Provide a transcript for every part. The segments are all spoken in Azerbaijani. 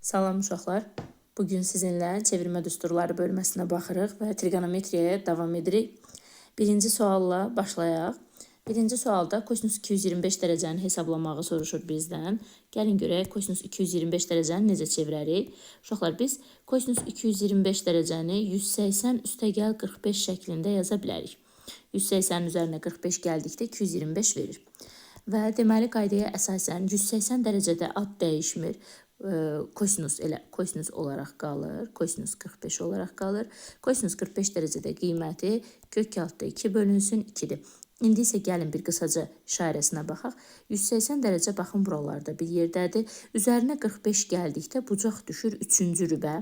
Salam uşaqlar. Bugün sizinlə çevirmə düsturları bölməsinə baxırıq və trigonometriyaya davam edirik. Birinci sualla başlayaq. Birinci sualda kosinus 225 dərəcəni hesablamağı soruşur bizdən. Gəlin görək kosinus 225 dərəcəni necə çevirərik. Uşaqlar, biz kosinus 225 dərəcəni 180 üstəgəl 45 şəklində yaza bilərik. 180-nin üzərinə 45 gəldikdə 225 verir. Və deməli qaydaya əsasən 180 dərəcədə ad dəyişmir. Kosinus olaraq qalır. Kosinus 45 olaraq qalır. Kosinus 45 dərəcədə qiyməti kök altda 2 bölünsün 2-dir. İndi isə gəlin bir qısaca işarəsinə baxaq. 180 dərəcə baxın buralarda bir yerdədir. Üzərinə 45 gəldikdə bucaq düşür 3-cü rübə.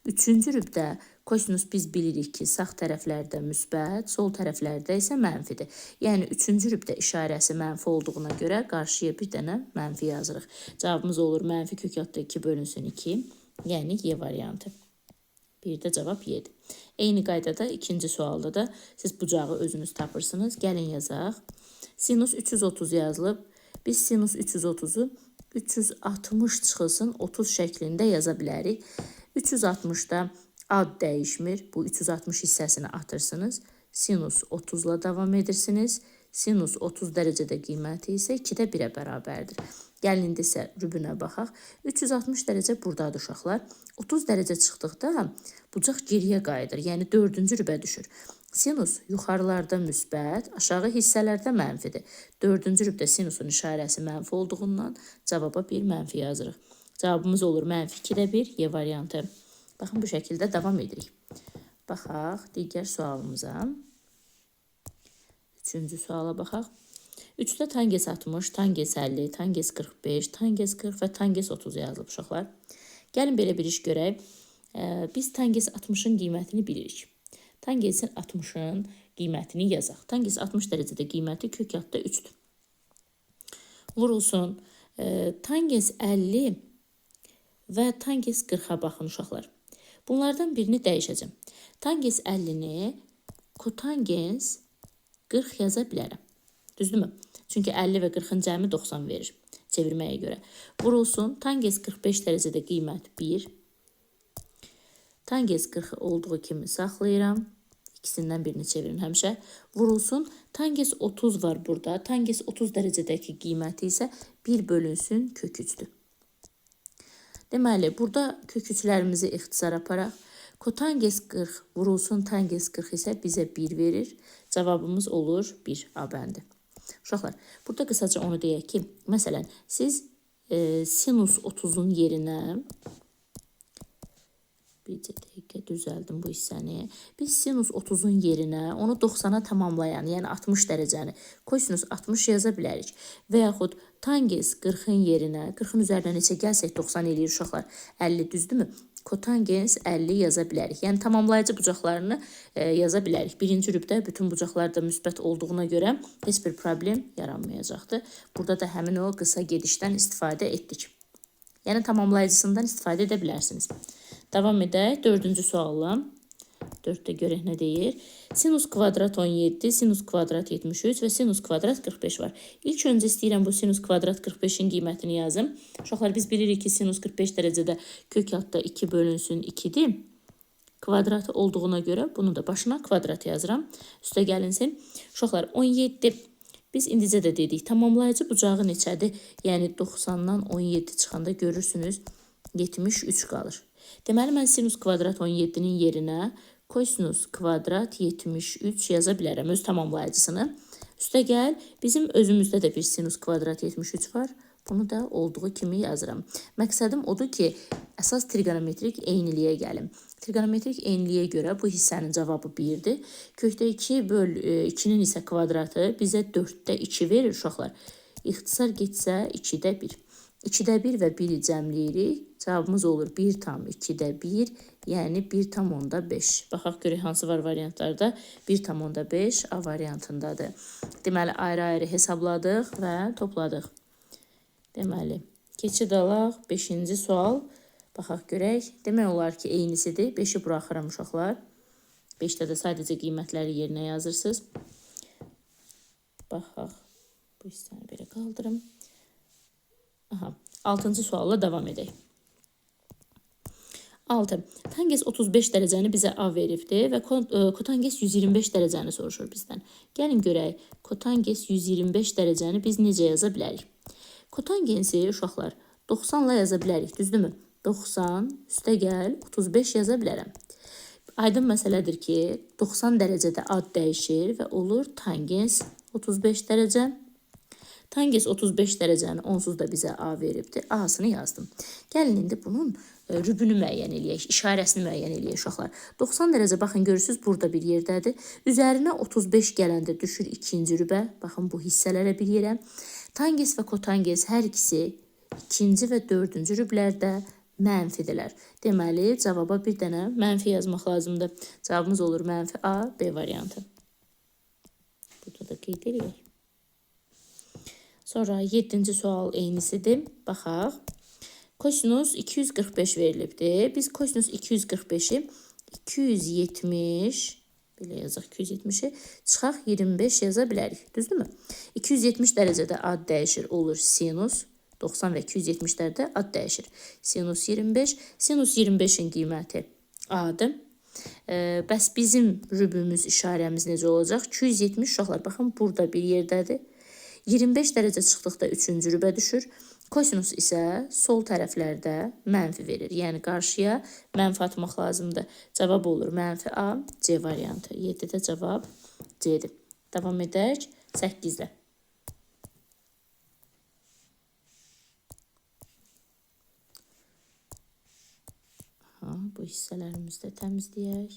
3-cü rübdə kosinus biz bilirik ki, sağ tərəflərdə müsbət, sol tərəflərdə isə mənfidir. Yəni 3-cü rübdə işarəsi mənfi olduğuna görə qarşıya bir dənə mənfi yazırıq. Cavabımız olur mənfi kök altda 2 bölünsün 2, yəni Y variantı. Bir də cavab Y-dir. Eyni qaydada ikinci sualda da siz bucağı özünüz tapırsınız. Gəlin yazaq. Sinus 330 yazılıb. Biz sinus 330-u 360 çıxılsın 30 şəklində yaza bilərik. 360-da ad dəyişmir. Bu 360 hissəsini atırsınız. Sinus 30-la davam edirsiniz. Sinus 30 dərəcədə qiyməti isə 2-də 1-ə bərabərdir. Gəlin indi isə rübünə baxaq. 360 dərəcə buradadır uşaqlar. 30 dərəcə çıxdıqda bucaq geriyə qayıdır. Yəni 4-cü rübə düşür. Sinus yuxarılarda müsbət, aşağı hissələrdə mənfidir. 4-cü rübdə sinusun işarəsi mənfi olduğundan cavaba bir mənfi yazırıq. Cavabımız olur mənfi 2-də 1, Y variantı. Baxın, bu şəkildə davam edirik. Baxaq digər sualımıza. Üçüncü suala baxaq. 3-də tangens 60, tangens 50, tangens 45, tangens 40 və tangens 30 yazılıb uşaqlar. Gəlin belə bir iş görək. Biz tangens 60-ın qiymətini bilirik. Tangensin 60-ın qiymətini yazaq. Tangens 60 dərəcədə qiyməti kök altda 3-dür. Vurulsun. Tangens 50 və tangens 40-a baxın uşaqlar. Bunlardan birini dəyişəcəm. Tangens 50-ni kotangens 40 yaza bilərəm. Düzdürmü? Çünki 50 və 40-ın cəmi 90 verir çevirməyə görə. Vurulsun. Tangens 45 dərəcədə qiymət 1. Tangens 40 olduğu kimi saxlayıram. İkisindən birini çevirin həmişə. Vurulsun. Tangens 30 var burada. Tangens 30 dərəcədəki qiyməti isə 1 bölünsün kök 3-dür. Deməli, burada kök 3-lərimizi ixtisar aparaq. Kotangens 40 vurulsun tangens 40 isə bizə 1 verir. Cavabımız olur 1 A bəndi. Uşaqlar, burada qısaca onu deyək ki, məsələn, siz sinus 30-un yerinə bir dəqiqə düzəldim bu hissəni. Biz sinus 30-un yerinə onu 90-a tamamlayan, yəni 60 dərəcəni kosinus 60 yaza bilərik. Və yaxud tangens 40-ın yerinə, 40-ın üzərinə neçə gəlsək 90 eləyir uşaqlar, 50 düzdürmü? Kotangens 50 yaza bilərik. Yəni tamamlayıcı bucaqlarını yaza bilərik. Birinci rübdə bütün bucaqlar da müsbət olduğuna görə heç bir problem yaranmayacaqdır. Burada da həmin o qısa gedişdən istifadə etdik. Yəni tamamlayıcısından istifadə edə bilərsiniz. Davam edək 4-cü sualla. 4-də görək nə deyir. Sinus kvadrat 17, sinus kvadrat 73 və sinus kvadrat 45 var. İlk öncə istəyirəm bu sinus kvadrat 45-in qiymətini yazım. Uşaqlar, biz bilirik ki, sinus 45 dərəcədə kök altda 2 bölünsün 2-dir. Kvadratı olduğuna görə bunu da başına kvadrat yazıram. Üstə gəlinsin. Uşaqlar, 17. Biz indicə də dedik, tamamlayıcı bucağı neçədir? Yəni 90-dan 17 çıxanda görürsünüz 73 qalır. Deməli, mən sinus kvadrat 17-nin yerinə kosinus kvadrat 73 yaza bilərəm öz tamamlayıcısını. Üstə gəl, bizim özümüzdə də bir sinus kvadrat 73 var. Bunu da olduğu kimi yazıram. Məqsədim odur ki, əsas trigonometrik eyniliyə gəlim. Trigonometrik eyniliyə görə bu hissənin cavabı 1-dir. Kökdə 2 böl 2-nin isə kvadratı bizə 4-də 2 verir uşaqlar. İxtisar getsə 2-də 1. 2-də 1 və 1-i cəmləyirik. Cavabımız olur 1 tam 2-də 1, yəni 1 tam 10-da 5. Baxaq görək hansı var variantlarda. 1 tam 10-da 5 A variantındadır. Deməli, ayrı-ayrı hesabladıq və topladıq. Deməli, keçid alaq 5-ci sual. Baxaq görək. Demək olar ki, eynisidir. 5-i buraxıram uşaqlar. 5-də də sadəcə qiymətləri yerinə yazırsınız. Baxaq. Bu hissəni belə qaldırım. 6-cı sualla davam edək. 6. Tangens 35 dərəcəni bizə A veribdir və kotangens 125 dərəcəni soruşur bizdən. Gəlin görək, kotangens 125 dərəcəni biz necə yaza bilərik? Kotangensi uşaqlar 90 ilə yaza bilərik, düzdürmü? 90 üstə gəl 35 yaza bilərəm. Aydın məsələdir ki, 90 dərəcədə ad dəyişir və olur tangens 35 dərəcə. Tangens 35 dərəcəni onsuz da bizə A veribdir. A-sını yazdım. Gəlin indi bunun rübünü müəyyən eləyək, işarəsini müəyyən eləyək uşaqlar. 90 dərəcə baxın görürsünüz burada bir yerdədir. Üzərinə 35 gələndə düşür ikinci rübə. Baxın bu hissələrə bir yerə. Tangens və kotangens hər ikisi ikinci və dördüncü rüblərdə mənfidirlər. Deməli, cavaba bir dənə mənfi yazmaq lazımdır. Cavabımız olur mənfi A, B variantı. Burada da qeyd edirik. Sonra 7-ci sual eynisidir. Baxaq. Kosinus 245 verilibdir. Biz kosinus 245-i 270, belə yazaq 270-i çıxaq 25 yaza bilərik. Düzdürmü? 270 dərəcədə ad dəyişir, olur sinus. 90 və 270-lərdə ad dəyişir. Sinus 25. Sinus 25-in qiyməti A-dır. Bəs bizim rübümüz, işarəmiz necə olacaq? 270 uşaqlar, baxın burada bir yerdədir. 25 dərəcə çıxdıqda 3-cü rübə düşür. Kosinus isə sol tərəflərdə mənfi verir. Yəni qarşıya mənfi atmaq lazımdır. Cavab olur mənfi A, C variantı. 7-də cavab C-dir. Davam edək 8-də. Bu hissələrimizi də təmizləyək.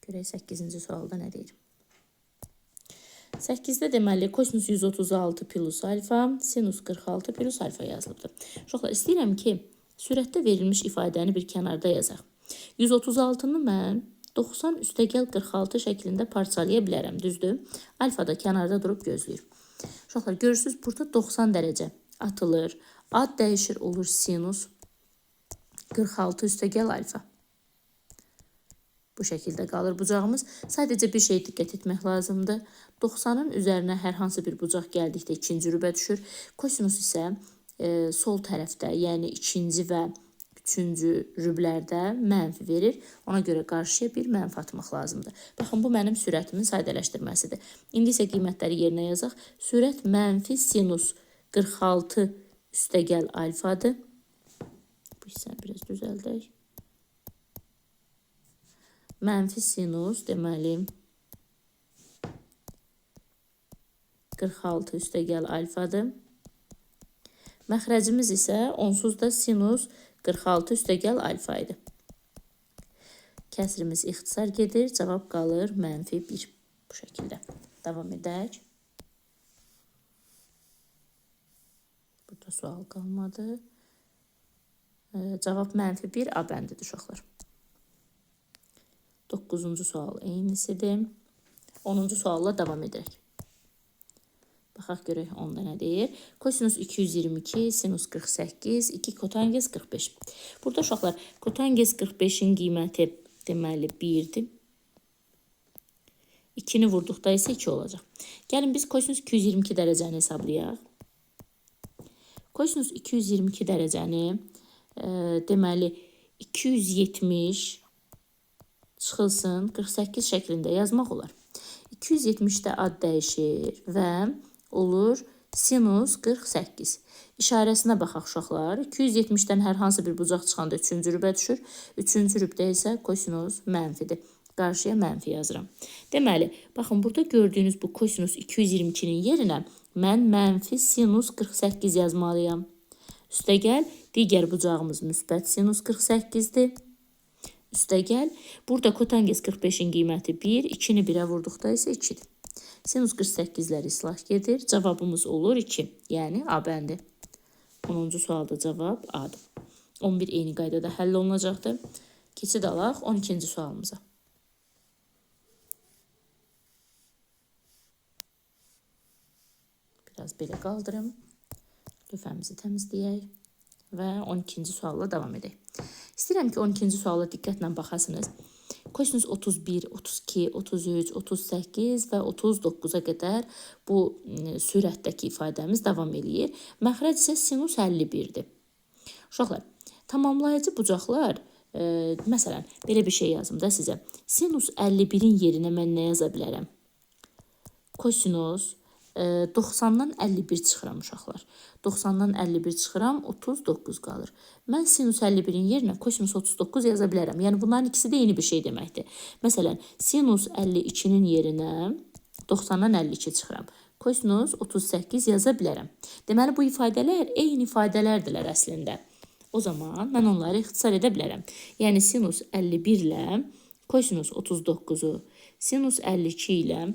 Görək 8-ci sualda nə deyir? 8-də deməli kosinus 136 plus alfa, sinus 46 plus alfa yazılıbdır. Uşaqlar, istəyirəm ki, sürətdə verilmiş ifadəni bir kənarda yazaq. 136-nı mən 90 üstəgəl 46 şəklində parçalaya bilərəm, düzdür? Alfa da kənarda durub gözləyir. Uşaqlar, görürsünüz, burada 90 dərəcə atılır. Ad dəyişir, olur sinus 46 üstəgəl alfa. Bu şəkildə qalır bucağımız. Sadəcə bir şey diqqət etmək lazımdır. 90-ın üzərinə hər hansı bir bucaq gəldikdə ikinci rübə düşür. Kosinus isə sol tərəfdə, yəni ikinci və üçüncü rüblərdə mənfi verir. Ona görə qarşıya bir mənfi atmaq lazımdır. Baxın, bu mənim sürətimin sadələşdirməsidir. İndi isə qiymətləri yerinə yazaq. Sürət mənfi sinus 46 üstəgəl alfadır. Bu hissəni biraz düzəldək. Mənfi sinus deməli 46 üstəgəl alfadır. Məxrəcimiz isə onsuz da sinus 46 üstəgəl alfa idi. Kəsrimiz ixtisar gedir. Cavab qalır mənfi 1. Bu şəkildə. Davam edək. Burada sual qalmadı. Cavab mənfi 1 A bəndidir uşaqlar. 9-cu sual eynisidir. 10-cu sualla davam edək. Baxaq görək onda nə deyir. Kosinus 222, sinus 48, 2 kotangens 45. Burada uşaqlar kotangens 45-in qiyməti deməli 1-dir. 2-ni vurduqda isə 2 olacaq. Gəlin biz kosinus 222 dərəcəni hesablayaq. Kosinus 222 dərəcəni deməli 270 çıxılsın 48 şəklində yazmaq olar. 270-də ad dəyişir və olur sinus 48. İşarəsinə baxaq uşaqlar. 270-dən hər hansı bir bucaq çıxanda 3-cü rübə düşür. 3-cü rübdə isə kosinus mənfidir. Qarşıya mənfi yazıram. Deməli, baxın burada gördüyünüz bu kosinus 222-nin yerinə mən mənfi sinus 48 yazmalıyam. Üstəgəl digər bucağımız müsbət sinus 48-dir. Üstəgəl burada kotangens 45-in qiyməti 1, 2-ni 1-ə vurduqda isə 2-dir. Sinus 48-lər islah gedir. Cavabımız olur 2. Yəni A bəndi. 10-cu sualda cavab A-dır. 11 eyni qaydada həll olunacaqdır. Keçid alaq 12-ci sualımıza. Biraz belə qaldırım. Lüfəmizi təmizləyək və 12-ci sualla davam edək. İstəyirəm ki, 12-ci sualla diqqətlə baxasınız. Kosinus 31, 32, 33, 38 və 39-a qədər bu sürətdəki ifadəmiz davam eləyir. Məxrəc isə sinus 51-dir. Uşaqlar, tamamlayıcı bucaqlar Məsələn, belə bir şey yazım da sizə. Sinus 51-in yerinə mən nə yaza bilərəm? Kosinus 90-dan 51 çıxıram uşaqlar. 90-dan 51 çıxıram, 39 qalır. Mən sinus 51-in yerinə kosinus 39 yaza bilərəm. Yəni bunların ikisi də eyni bir şey deməkdir. Məsələn, sinus 52-nin yerinə 90-dan 52 çıxıram. Kosinus 38 yaza bilərəm. Deməli, bu ifadələr eyni ifadələrdirlər əslində. O zaman mən onları ixtisar edə bilərəm. Yəni sinus 51 ilə kosinus 39-u, sinus 52 ilə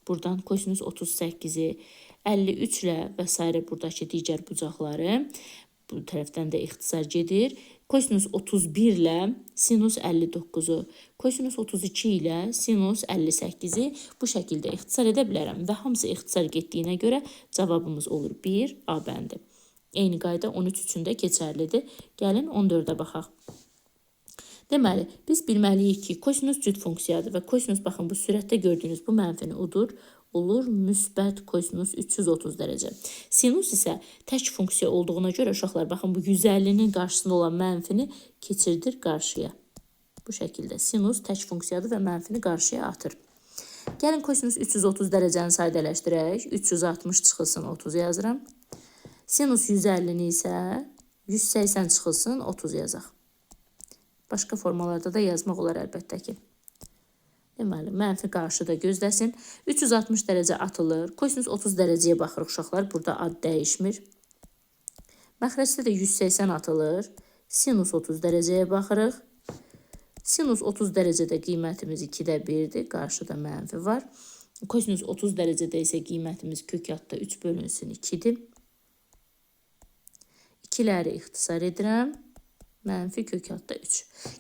buradan kosinus 38-i, 53 ilə və s. buradakı digər bucaqları bu tərəfdən də ixtisar gedir. Kosinus 31 ilə sinus 59-u, kosinus 32 ilə sinus 58-i bu şəkildə ixtisar edə bilərəm və hamısı ixtisar getdiyinə görə cavabımız olur 1 A bəndi. Eyni qayda 13 üçün də keçərlidir. Gəlin 14-ə baxaq. Deməli, biz bilməliyik ki, kosinus cüt funksiyadır və kosinus, baxın, bu sürətdə gördüyünüz bu mənfini udur, olur müsbət kosinus 330 dərəcə. Sinus isə tək funksiya olduğuna görə, uşaqlar, baxın, bu 150-nin qarşısında olan mənfini keçirdir qarşıya. Bu şəkildə sinus tək funksiyadır və mənfini qarşıya atır. Gəlin kosinus 330 dərəcəni sadələşdirək. 360 çıxılsın 30 yazıram. Sinus 150-ni isə 180 çıxılsın 30 yazaq. Başqa formalarda da yazmaq olar əlbəttə ki. Deməli, mənfi qarşıda gözləsin. 360 dərəcə atılır. Kosinus 30 dərəcəyə baxırıq uşaqlar. Burada ad dəyişmir. Məxrəcdə də 180 atılır. Sinus 30 dərəcəyə baxırıq. Sinus 30 dərəcədə qiymətimiz 2-də 1-dir. Qarşıda mənfi var. Kosinus 30 dərəcədə isə qiymətimiz kökatda 3 bölünsün 2-dir. İkiləri ixtisar edirəm. Mənfi kökatda 3.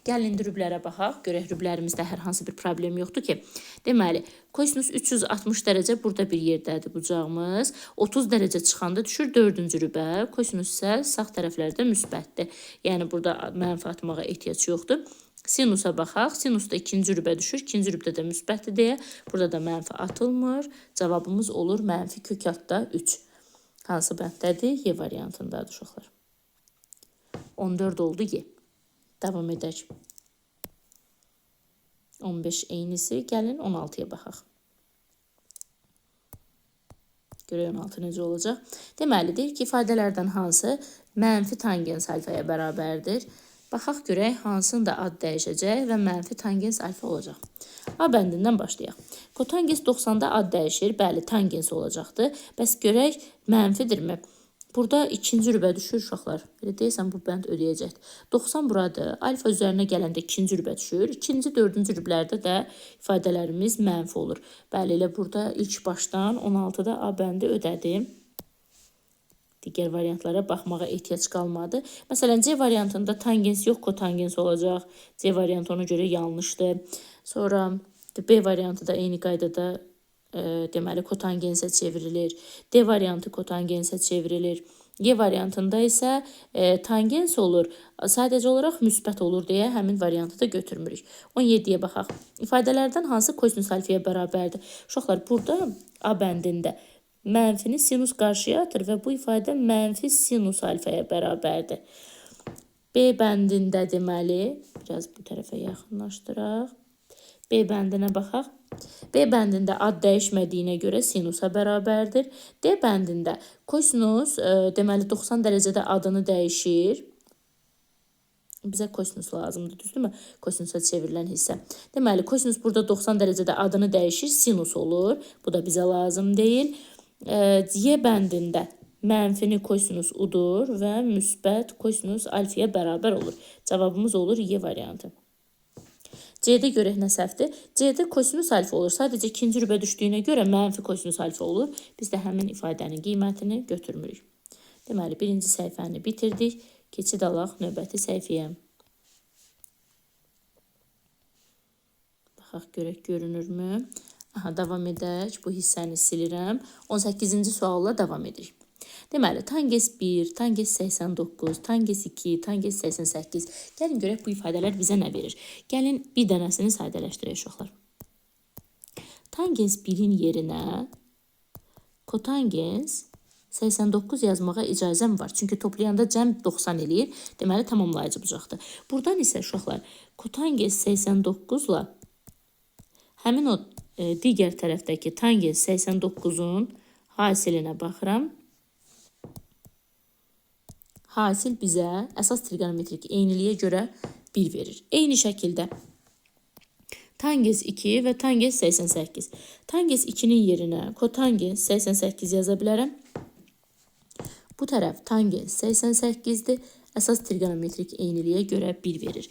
Gəlin rüblərə baxaq. Görək rüblərimizdə hər hansı bir problem yoxdur ki. Deməli, kosinus 360 dərəcə burada bir yerdədir bucağımız. 30 dərəcə çıxanda düşür 4-cü rübə. Kosinus isə sağ tərəflərdə müsbətdir. Yəni burada mənfi atmağa ehtiyac yoxdur. Sinusa baxaq. Sinusda 2-ci rübə düşür. 2-ci rübdə də müsbətdir deyə. Burada da mənfi atılmır. Cavabımız olur mənfi kökatda 3. Hansı bənddədir? Y variantındadır uşaqlar. 14 oldu Y. Davam edək. 15 eynisi. Gəlin 16-ya baxaq. Görək 16 necə olacaq. Deməli, deyir ki, ifadələrdən hansı mənfi tangens alfaya bərabərdir? Baxaq görək hansının da ad dəyişəcək və mənfi tangens alfa olacaq. A bəndindən başlayaq. Kotangens 90-da ad dəyişir. Bəli, tangens olacaqdır. Bəs görək mənfidirmi? Burada 2-ci rübə düşür uşaqlar. Belə deyəsən bu bənd ödəyəcək. 90 buradır. Alfa üzərinə gələndə 2-ci rübə düşür. 2-ci, 4-cü rüblərdə də ifadələrimiz mənfi olur. Bəli, elə burada ilk başdan 16-da A bəndi ödədim. Digər variantlara baxmağa ehtiyac qalmadı. Məsələn, C variantında tangens yox, kotangens olacaq. C variantı ona görə yanlışdır. Sonra B variantı da eyni qaydada deməli kotangensə çevrilir. D variantı kotangensə çevrilir. Y variantında isə tangens olur. Sadəcə olaraq müsbət olur deyə həmin variantı da götürmürük. 17-yə baxaq. İfadələrdən hansı kosinus alfaya bərabərdir? Uşaqlar, burada A bəndində mənfini sinus qarşıya atır və bu ifadə mənfi sinus alfaya bərabərdir. B bəndində deməli, biraz bu tərəfə yaxınlaşdıraq. B bəndinə baxaq. B bəndində ad dəyişmədiyinə görə sinusa bərabərdir. D bəndində kosinus deməli 90 dərəcədə adını dəyişir. Bizə kosinus lazımdır, düzdürmü? Kosinusa çevrilən hissə. Deməli, kosinus burada 90 dərəcədə adını dəyişir, sinus olur. Bu da bizə lazım deyil. Y bəndində mənfini kosinus udur və müsbət kosinus alfaya bərabər olur. Cavabımız olur Y variantı. C'də görək nə səhvdir? C'də kosinus alfa olur. Sadəcə 2-ci rübə düşdüyünə görə mənfi kosinus alfa olur. Biz də həmin ifadənin qiymətini götürmürük. Deməli, birinci səhifəni bitirdik. Keçid alaq növbəti səhifəyə. Baxaq görək görünürmü? Aha, davam edək. Bu hissəni silirəm. 18-ci sualla davam edirik. Deməli, tangens 1, tangens 89, tangens 2, tangens 88. Gəlin görək bu ifadələr bizə nə verir? Gəlin bir dənəsini sadələşdirək uşaqlar. Tangens 1-in yerinə kotangens 89 yazmağa icazəm var. Çünki toplayanda cəm 90 eləyir. Deməli, tamamlayıcı bucaqdır. Buradan isə uşaqlar, kotangens 89-la həmin o digər tərəfdəki tangens 89-un hasilinə baxıram. Hasil bizə əsas trigonometrik eyniliyə görə 1 verir. Eyni şəkildə tangens 2 və tangens 88. Tangens 2-nin yerinə kotangens 88 yaza bilərəm. Bu tərəf tangens 88-dir. Əsas trigonometrik eyniliyə görə 1 verir.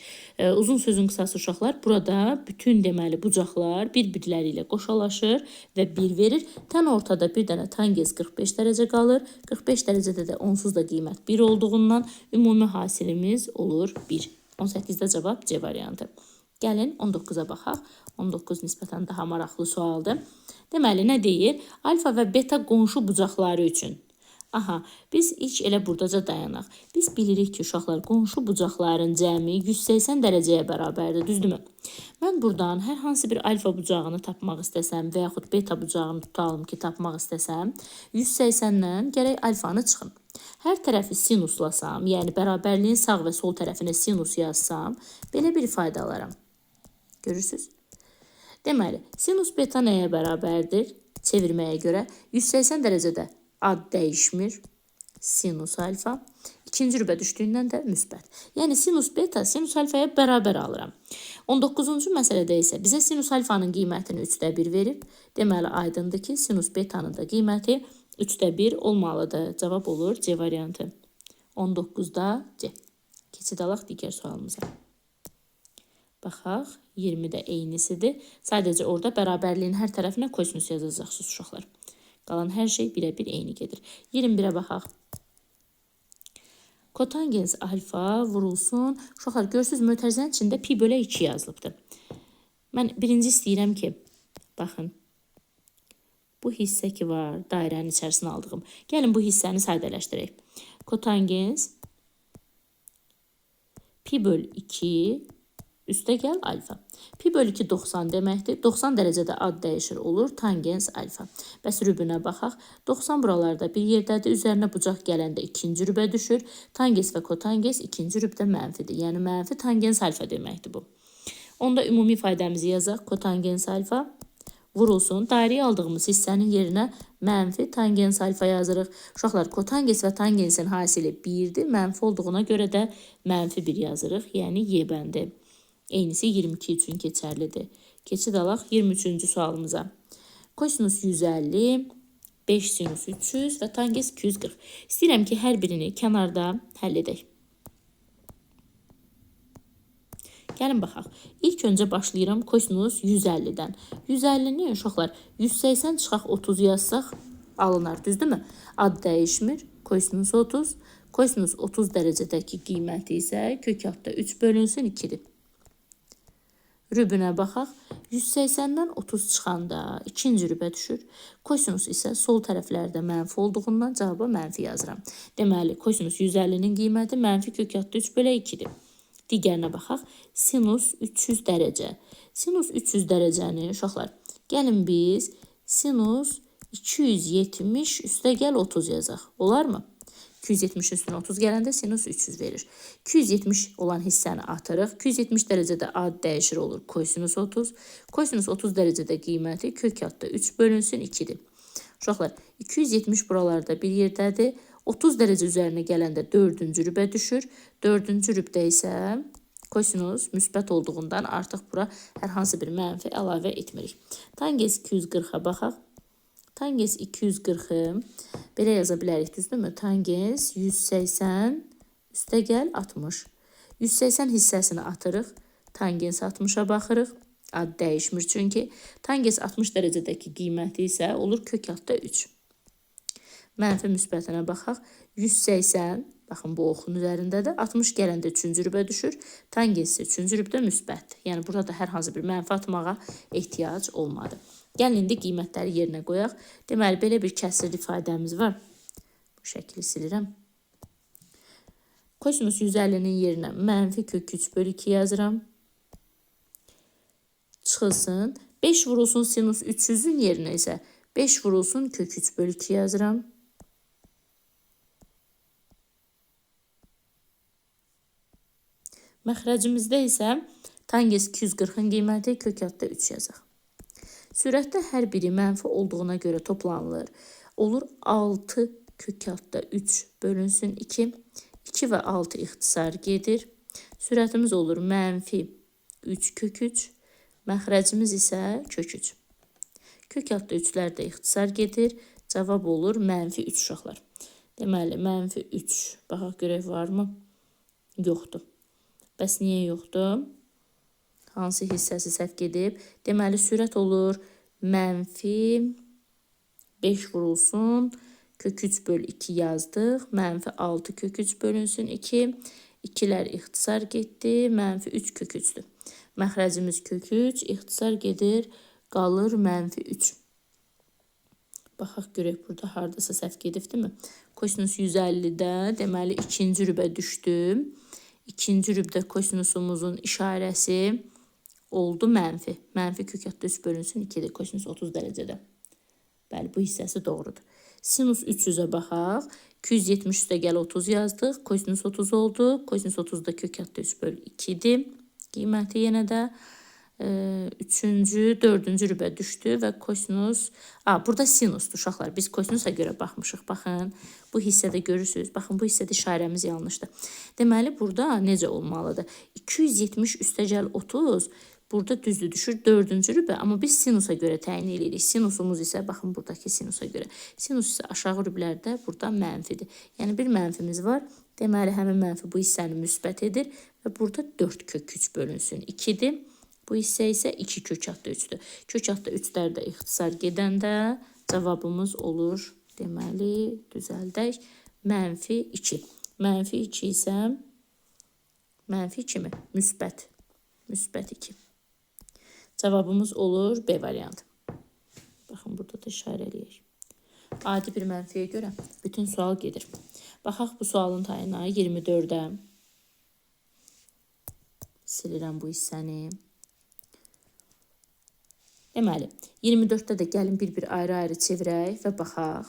Uzun sözün qısası uşaqlar, burada bütün deməli bucaqlar bir-birləri ilə qoşalaşır və 1 verir. Tən ortada bir dənə tangens 45 dərəcə qalır. 45 dərəcədə də onsuz da qiymət 1 olduğundan ümumi hasilimiz olur 1. 18-də cavab C variantı. Gəlin 19-a baxaq. 19 nisbətən daha maraqlı sualdır. Deməli, nə deyir? Alfa və beta qonşu bucaqları üçün. Aha, biz ilk elə buradaca dayanaq. Biz bilirik ki, uşaqlar, qonşu bucaqların cəmi 180 dərəcəyə bərabərdir, düzdürmü? Mən buradan hər hansı bir alfa bucağını tapmaq istəsəm və yaxud beta bucağını tutalım ki, tapmaq istəsəm, 180-dən gərək alfanı çıxın. Hər tərəfi sinuslasam, yəni bərabərliyin sağ və sol tərəfinə sinus yazsam, belə bir fayda alaram. Görürsünüz? Deməli, sinus beta nəyə bərabərdir? Çevirməyə görə 180 dərəcədə ad dəyişmir, sinus alfa. İkinci rübə düşdüyündən də müsbət. Yəni sinus beta sinus alfaya bərabər alıram. 19-cu məsələdə isə bizə sinus alfanın qiymətini 3/1 verib. Deməli, aydındır ki, sinus betanın da qiyməti 3/1 olmalıdır. Cavab olur C variantı. 19-da C. Keçid alaq digər sualımıza. Baxaq, 20-də eynisidir. Sadəcə orada bərabərliyin hər tərəfinə kosinus yazacaqsınız uşaqlar. Qalan hər şey birə-bir eyni gedir. 21-ə baxaq. Kotangens alfa vurulsun. Uşaqlar, görürsünüz, mötərizənin içində pi bölə 2 yazılıbdır. Mən birinci istəyirəm ki, baxın, bu hissə ki var, dairənin içərisinə aldığım. Gəlin bu hissəni sadələşdirək. Kotangens pi böl 2 üstə gəl alfa. Pi bölü 2 90 deməkdir. 90 dərəcədə ad dəyişir olur tangens alfa. Bəs rübünə baxaq. 90 buralarda bir yerdədir. Üzərinə bucaq gələndə ikinci rübə düşür. Tangens və kotangens ikinci rübdə mənfidir. Yəni mənfi tangens alfa deməkdir bu. Onda ümumi faydamızı yazaq. Kotangens alfa vurulsun. Dairəyə aldığımız hissənin yerinə mənfi tangens alfa yazırıq. Uşaqlar, kotangens və tangensin hasili 1-dir. Mənfi olduğuna görə də mənfi 1 yazırıq. Yəni Y bəndi. Eynisi 22 üçün keçərlidir. Keçid alaq 23-cü sualımıza. Kosinus 150, 5 sinus 300 və tangens 240. İstəyirəm ki, hər birini kənarda həll edək. Gəlin baxaq. İlk öncə başlayıram kosinus 150-dən. 150-ni uşaqlar 180 çıxaq 30 yazsaq alınar, düzdürmü? Ad dəyişmir. Kosinus 30. Kosinus 30 dərəcədəki qiyməti isə kök altda 3 bölünsün 2-dir. Rübünə baxaq. 180-dən 30 çıxanda ikinci rübə düşür. Kosinus isə sol tərəflərdə mənfi olduğundan cavaba mənfi yazıram. Deməli, kosinus 150-nin qiyməti mənfi kök altda 3 bölə 2-dir. Digərinə baxaq. Sinus 300 dərəcə. Sinus 300 dərəcəni, uşaqlar, gəlin biz sinus 270 üstə gəl 30 yazaq. Olarmı? 270 üstünə 30 gələndə sinus 300 verir. 270 olan hissəni atırıq. 270 dərəcədə ad dəyişir olur kosinus 30. Kosinus 30 dərəcədə qiyməti kök altda 3 bölünsün 2-dir. Uşaqlar, 270 buralarda bir yerdədir. 30 dərəcə üzərinə gələndə 4-cü rübə düşür. 4-cü rübdə isə kosinus müsbət olduğundan artıq bura hər hansı bir mənfi əlavə etmirik. Tangens 240-a baxaq. Tangens 240-ı belə yaza bilərik, düzdürmü? Tangens 180 üstə gəl 60. 180 hissəsini atırıq. Tangens 60-a baxırıq. Ad dəyişmir çünki. Tangens 60 dərəcədəki qiyməti isə olur kök altda 3. Mənfi müsbətinə baxaq. 180, baxın bu oxun üzərindədir. 60 gələndə 3-cü rübə düşür. Tangens 3-cü rübdə müsbətdir. Yəni burada hər hansı bir mənfi atmağa ehtiyac olmadı. Gəlin indi qiymətləri yerinə qoyaq. Deməli, belə bir kəsrli ifadəmiz var. Bu şəkli silirəm. Kosinus 150-nin yerinə mənfi kök 3 bölü 2 yazıram. Çıxılsın. 5 vurulsun sinus 300-ün yerinə isə 5 vurulsun kök 3 bölü 2 yazıram. Məxrəcimizdə isə tangens 240-ın qiyməti kök altda 3 yazaq. Sürətdə hər biri mənfi olduğuna görə toplanılır. Olur 6 kök altda 3 bölünsün 2. 2 və 6 ixtisar gedir. Sürətimiz olur mənfi 3 kök 3. Məxrəcimiz isə kök 3. Kök altda 3'lər də ixtisar gedir. Cavab olur mənfi 3 uşaqlar. Deməli, mənfi 3. Baxaq görək varmı? Yoxdur. Bəs niyə yoxdur? Hansı hissəsi səhv gedib? Deməli, sürət olur mənfi 5 vurulsun. Kök 3 böl 2 yazdıq. Mənfi 6 kök 3 bölünsün 2. 2'lər ixtisar getdi. Mənfi 3 kök 3'dür. Məxrəcimiz kök 3. İxtisar gedir. Qalır mənfi 3. Baxaq görək burada hardasa səhv gedibdirmi? Kosinus 150'də deməli ikinci rübə düşdü. İkinci rübdə kosinusumuzun işarəsi oldu mənfi. Mənfi kök altda 3 bölünsün 2'dir. Kosinus 30 dərəcədə. Bəli, bu hissəsi doğrudur. Sinus 300'ə baxaq. 270 üstə gəl 30 yazdıq. Kosinus 30 oldu. Kosinus 30 da kök altda 3 böl 2'dir. Qiyməti yenə də 3-cü, 4-cü rübə düşdü və kosinus... Burada sinusdur uşaqlar. Biz kosinusa görə baxmışıq. Baxın, bu hissədə görürsünüz. Baxın, bu hissədə işarəmiz yanlışdır. Deməli, burada necə olmalıdır? 270 üstə gəl 30, burada düzdür düşür 4-cü rübə. Amma biz sinusa görə təyin edirik. Sinusumuz isə, baxın, buradakı sinusa görə. Sinus isə aşağı rüblərdə burada mənfidir. Yəni, bir mənfimiz var. Deməli, həmin mənfi bu hissəni müsbət edir və burada 4 kök 3 bölünsün 2'dir. Bu hissə isə 2 kök altda 3'dür. Kök altda 3'lər də ixtisar gedəndə cavabımız olur. Deməli, düzəldək. Mənfi 2. Mənfi 2 isə mənfi 2 mi? Müsbət. Müsbət 2. Cavabımız olur B variantı. Baxın, burada da işarələyək. Adi bir mənfiyə görə bütün sual gedir. Baxaq bu sualın tayına 24'ə. Silirəm bu hissəni. Deməli, 24'də də gəlin bir-bir ayrı-ayrı çevirək və baxaq.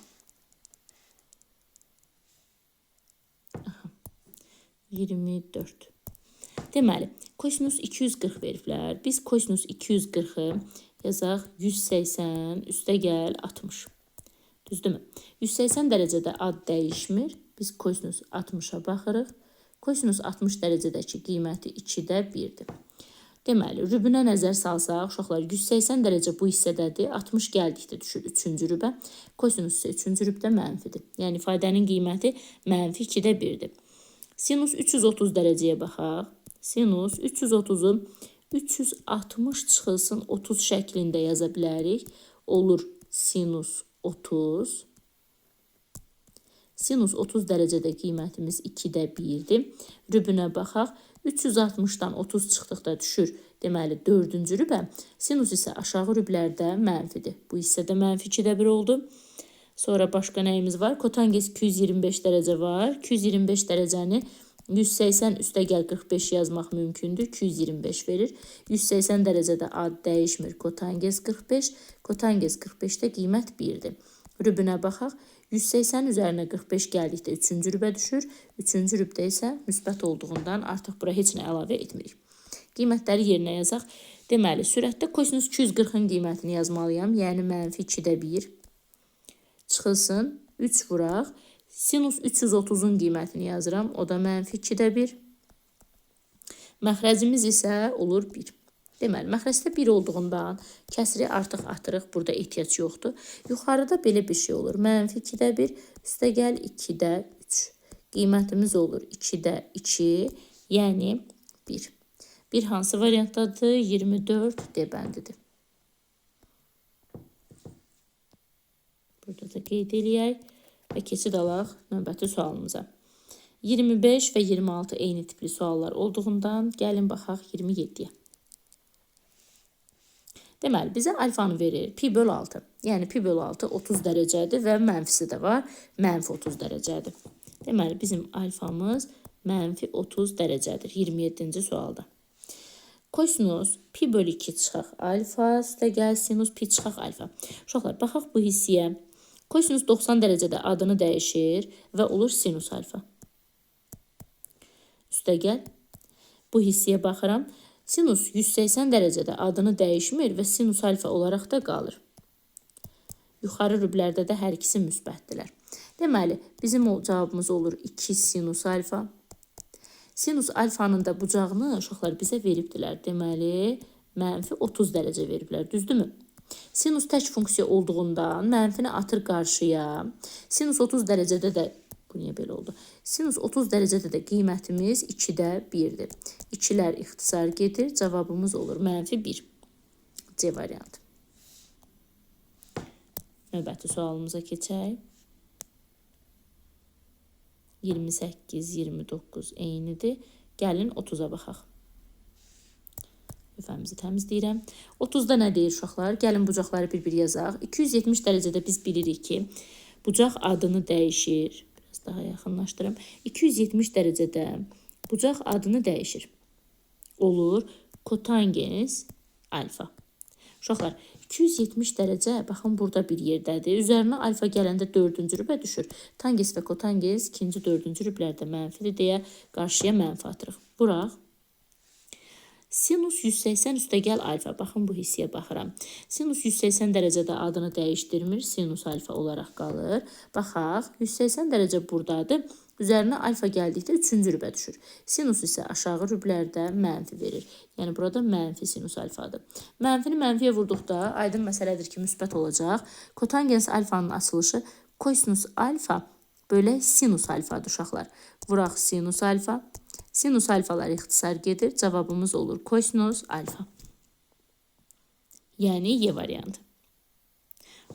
24. Deməli, kosinus 240 veriblər. Biz kosinus 240'ı yazaq 180 üstə gəl 60. Düzdürmü? 180 dərəcədə ad dəyişmir. Biz kosinus 60'a baxırıq. Kosinus 60 dərəcədəki qiyməti 2'də 1'dir. Deməli, rübünə nəzər salsaq, uşaqlar 180 dərəcə bu hissədədir. 60 gəldikdə düşür 3-cü rübə. Kosinus isə 3-cü rübdə mənfidir. Yəni, ifadənin qiyməti mənfi 2'də 1'dir. Sinus 330 dərəcəyə baxaq. Sinus 330'u 360 çıxılsın 30 şəklində yaza bilərik. Olur sinus 30. Sinus 30 dərəcədə qiymətimiz 2'də 1'dir. Rübünə baxaq. 360'dan 30 çıxdıqda düşür. Deməli, 4-cü rübə. Sinus isə aşağı rüblərdə mənfidir. Bu hissədə mənfi 2'də 1 oldu. Sonra başqa nəyimiz var? Kotangens 225 dərəcə var. 225 dərəcəni 180 üstə gəl 45 yazmaq mümkündür. 225 verir. 180 dərəcədə ad dəyişmir. Kotangens 45. Kotangens 45'də qiymət 1'dir. Rübünə baxaq. 180 üzərinə 45 gəldikdə 3-cü rübə düşür. 3-cü rübdə isə müsbət olduğundan artıq bura heç nə əlavə etmirik. Qiymətləri yerinə yazaq. Deməli, sürətdə kosinus 240'ın qiymətini yazmalıyam. Yəni, mənfi 2'də 1. Çıxılsın. 3 vuraq. Sinus 330'un qiymətini yazıram. O da mənfi 2'də 1. Məxrəcimiz isə olur 1. Deməli, məxrəcdə 1 olduğundan kəsri artıq atırıq. Burada ehtiyac yoxdur. Yuxarıda belə bir şey olur. Mənfi 2'də 1, üstə gəl 2'də 3. Qiymətimiz olur 2'də 2, yəni 1. Bir hansı variantdadır? 24 D bəndidir. Burada da qeyd eləyək və keçid alaq növbəti sualımıza. 25 və 26 eyni tipli suallar olduğundan gəlin baxaq 27'yə. Deməli, bizə alfanı verir. Pi böl 6. Yəni, pi böl 6 30 dərəcədir və mənfisi də var. Mənfi 30 dərəcədir. Deməli, bizim alfamız mənfi 30 dərəcədir. 27-ci sualda. Kosinus pi böl 2 çıxaq alfa, üstə gəl sinus pi çıxaq alfa. Uşaqlar, baxaq bu hissiyə. Kosinus 90 dərəcədə adını dəyişir və olur sinus alfa. Üstə gəl. Bu hissəyə baxıram. Sinus 180 dərəcədə adını dəyişmir və sinus alfa olaraq da qalır. Yuxarı rüblərdə də hər ikisi müsbətdirlər. Deməli, bizim cavabımız olur 2 sinus alfa. Sinus alfanın da bucağını uşaqlar bizə veribdilər. Deməli, mənfi 30 dərəcə veriblər, düzdürmü? Sinus tək funksiya olduğundan mənfini atır qarşıya. Sinus 30 dərəcədə də, bu niyə belə oldu? Sinus 30 dərəcədə də qiymətimiz 2-də 1-dir. 2-lər ixtisar gedir, cavabımız olur mənfi 1. C variantı. Növbəti sualımıza keçək. 28, 29 eynidir. Gəlin 30-a baxaq. Lüfəmizi təmizləyirəm. 30-da nə deyir uşaqlar? Gəlin bucaqları bir-bir yazaq. 270 dərəcədə biz bilirik ki, bucaq adını dəyişir. Biraz daha yaxınlaşdırım. 270 dərəcədə bucaq adını dəyişir. Olur kotangens alfa. Uşaqlar, 270 dərəcə, baxın burada bir yerdədir. Üzərinə alfa gələndə 4-cü rübə düşür. Tangens və kotangens 2-ci, 4-cü rüblərdə mənfidir deyə qarşıya mənfi atırıq. Buraq. Sinus 180 üstəgəl alfa. Baxın, bu hissəyə baxıram. Sinus 180 dərəcədə adını dəyişdirmir. Sinus alfa olaraq qalır. Baxaq, 180 dərəcə buradadır. Üzərinə alfa gəldikdə 3-cü rübə düşür. Sinus isə aşağı rüblərdə mənfi verir. Yəni, burada mənfi sinus alfadır. Mənfini mənfiyə vurduqda aydın məsələdir ki, müsbət olacaq. Kotangens alfanın açılışı kosinus alfa bölək sinus alfadır uşaqlar. Vuraq sinus alfa. Sinus alfalar ixtisar gedir. Cavabımız olur kosinus alfa. Yəni, Y variantı.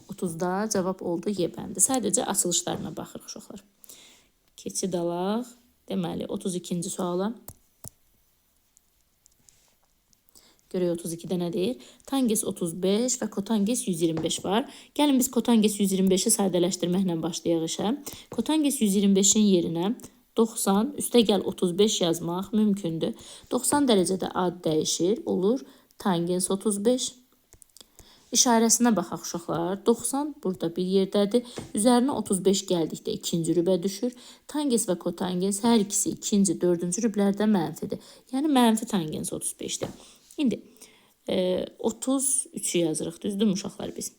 30-da cavab oldu Y bəndi. Sadəcə açılışlarına baxırıq uşaqlar. Keçid alaq. Deməli, 32-ci suala. Görək 32-də nə deyir? Tangens 35 və kotangens 125 var. Gəlin biz kotangens 125-i sadələşdirməklə başlayaq işə. Kotangens 125-in yerinə 90, üstəgəl 35 yazmaq mümkündür. 90 dərəcədə ad dəyişir, olur tangens 35. İşarəsinə baxaq uşaqlar. 90 burada bir yerdədir. Üzərinə 35 gəldikdə 2-ci rübə düşür. Tangens və kotangens hər ikisi 2-ci, 4-cü rüblərdə mənfidir. Yəni mənfi tangens 35-dir. İndi 33-ü yazırıq. Düzdür mü uşaqlar biz?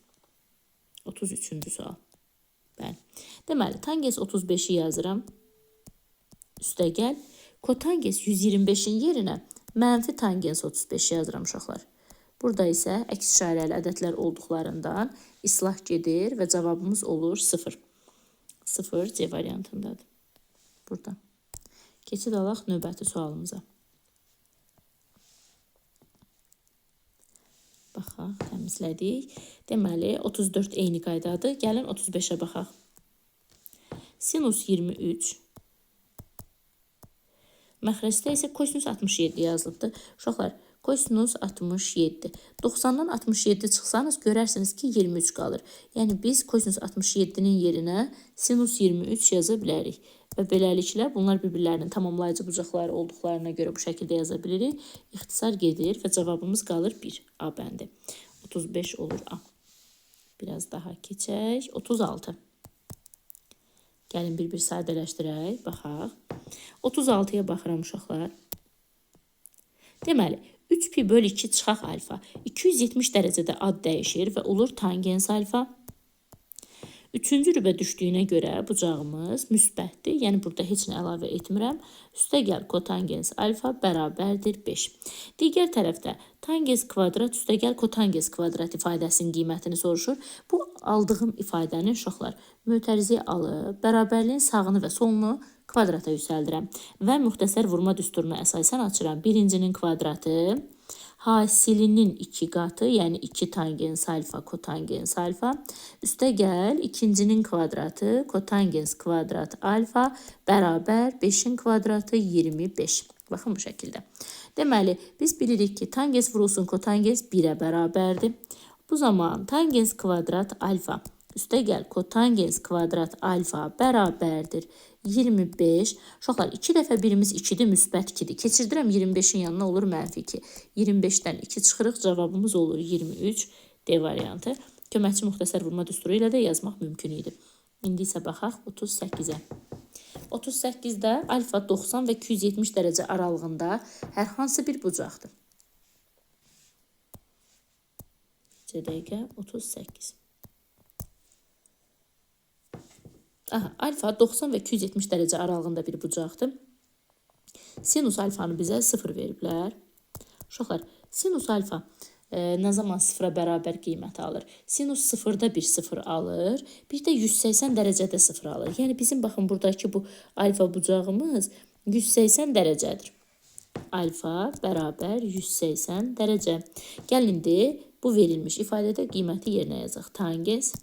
33-cü sual. Bəli. Deməli, tangens 35-i yazıram. Üstəgəl kotangens 125-in yerinə mənfi tangens 35 yazıram uşaqlar. Burada isə əks işarəli ədədlər olduqlarından islah gedir və cavabımız olur 0. 0 C variantındadır. Burada. Keçid alaq növbəti sualımıza. Baxaq, təmizlədik. Deməli, 34 eyni qaydadır. Gəlin 35-ə baxaq. Sinus 23. Məxrəcdə isə kosinus 67 yazılıbdır. Uşaqlar, kosinus 67. 90-dan 67 çıxsanız görərsiniz ki, 23 qalır. Yəni, biz kosinus 67-nin yerinə sinus 23 yaza bilərik. Və beləliklə, bunlar bir-birlərinin tamamlayıcı bucaqları olduqlarına görə bu şəkildə yaza bilirik. İxtisar gedir və cavabımız qalır 1. A bəndi. 35 olur A. Biraz daha keçək. 36. Gəlin bir-bir sadələşdirək. Baxaq. 36-ya baxıram uşaqlar. Deməli, 3 pi bölü 2 çıxaq alfa. 270 dərəcədə ad dəyişir və olur tangens alfa. 3-cü rübə düşdüyünə görə bucağımız müsbətdir. Yəni, burada heç nə əlavə etmirəm. Üstəgəl kotangens alfa bərabərdir 5. Digər tərəfdə tangens kvadrat üstəgəl kotangens kvadrat ifadəsinin qiymətini soruşur. Bu, aldığım ifadəni uşaqlar mötərizəyə alıb, bərabərliyin sağını və solunu kvadrata yüksəldirəm. Və müxtəsər vurma düsturuna əsasən açıram. Birincinin kvadratı hasilinin 2 qatı, yəni 2 tangens alfa, kotangens alfa. Üstəgəl ikincinin kvadratı, kotangens kvadrat alfa bərabər 5-in kvadratı 25. Baxın bu şəkildə. Deməli, biz bilirik ki, tangens vurulsun kotangens 1-ə bərabərdir. Bu zaman tangens kvadrat alfa üstəgəl kotangens kvadrat alfa bərabərdir 25. Uşaqlar, 2 dəfə birimiz 2-dir, müsbət 2-dir. Keçirdirəm 25-in yanına olur mənfi 2. 25-dən 2 çıxırıq, cavabımız olur 23. D variantı. Köməkçi müxtəsər vurma düsturu ilə də yazmaq mümkün idi. İndi isə baxaq 38-ə. 38-də alfa 90 və 270 dərəcə aralığında hər hansı bir bucaqdır. C dəqiqə 38. Aha, alfa 90 və 270 dərəcə aralığında bir bucaqdır. Sinus alfanı bizə 0 veriblər. Uşaqlar, sinus alfa nə zaman 0-a bərabər qiymət alır? Sinus 0-da bir 0 alır, bir də 180 dərəcədə 0 alır. Yəni bizim baxın buradakı bu alfa bucağımız 180 dərəcədir. Alfa bərabər 180 dərəcə. Gəl indi bu verilmiş ifadədə qiyməti yerinə yazaq. Tangens.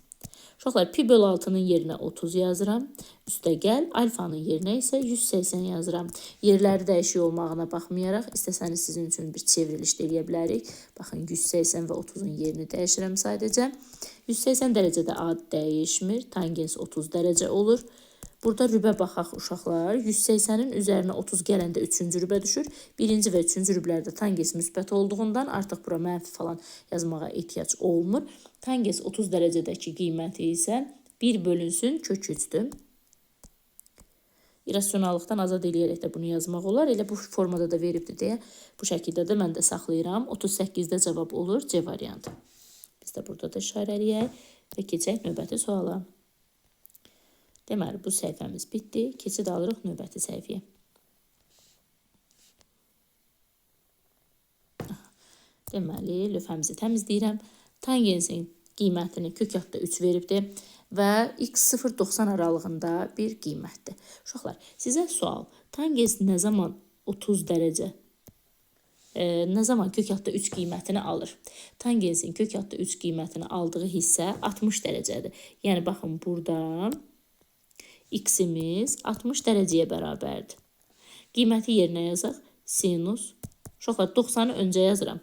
Uşaqlar, pi bölü 6-nın yerinə 30 yazıram. Üstə gəl, alfanın yerinə isə 180 yazıram. Yerləri dəyişik olmağına baxmayaraq, istəsəniz sizin üçün bir çevriliş də eləyə bilərik. Baxın, 180 və 30-un yerini dəyişirəm sadəcə. 180 dərəcədə A dəyişmir, tangens 30 dərəcə olur. Burada rübə baxaq uşaqlar. 180-in üzərinə 30 gələndə 3-cü rübə düşür. 1-ci və 3-cü rüblərdə tangens müsbət olduğundan artıq bura mənfi falan yazmağa ehtiyac olmur. Tangens 30 dərəcədəki qiyməti isə 1 bölünsün kök 3-dür. İrasionallıqdan azad eləyərək də bunu yazmaq olar. Elə bu formada da veribdir deyə bu şəkildə də mən də saxlayıram. 38-də cavab olur C variantı. Biz də burada da işarə eləyək və keçək növbəti suala. Deməli, bu səhifəmiz bitdi. Keçid alırıq növbəti səhifəyə. Deməli, lövhəmizi təmizləyirəm. Tangensin qiymətini kökatda 3 veribdir və x 0-90 aralığında bir qiymətdir. Uşaqlar, sizə sual. Tangens nə zaman 30 dərəcə? Nə zaman kökatda 3 qiymətini alır? Tangensin kökatda 3 qiymətini aldığı hissə 60 dərəcədir. Yəni, baxın, burada x-imiz 60 dərəcəyə bərabərdir. Qiyməti yerinə yazaq. Sinus. Uşaqlar, 90-ı öncə yazıram.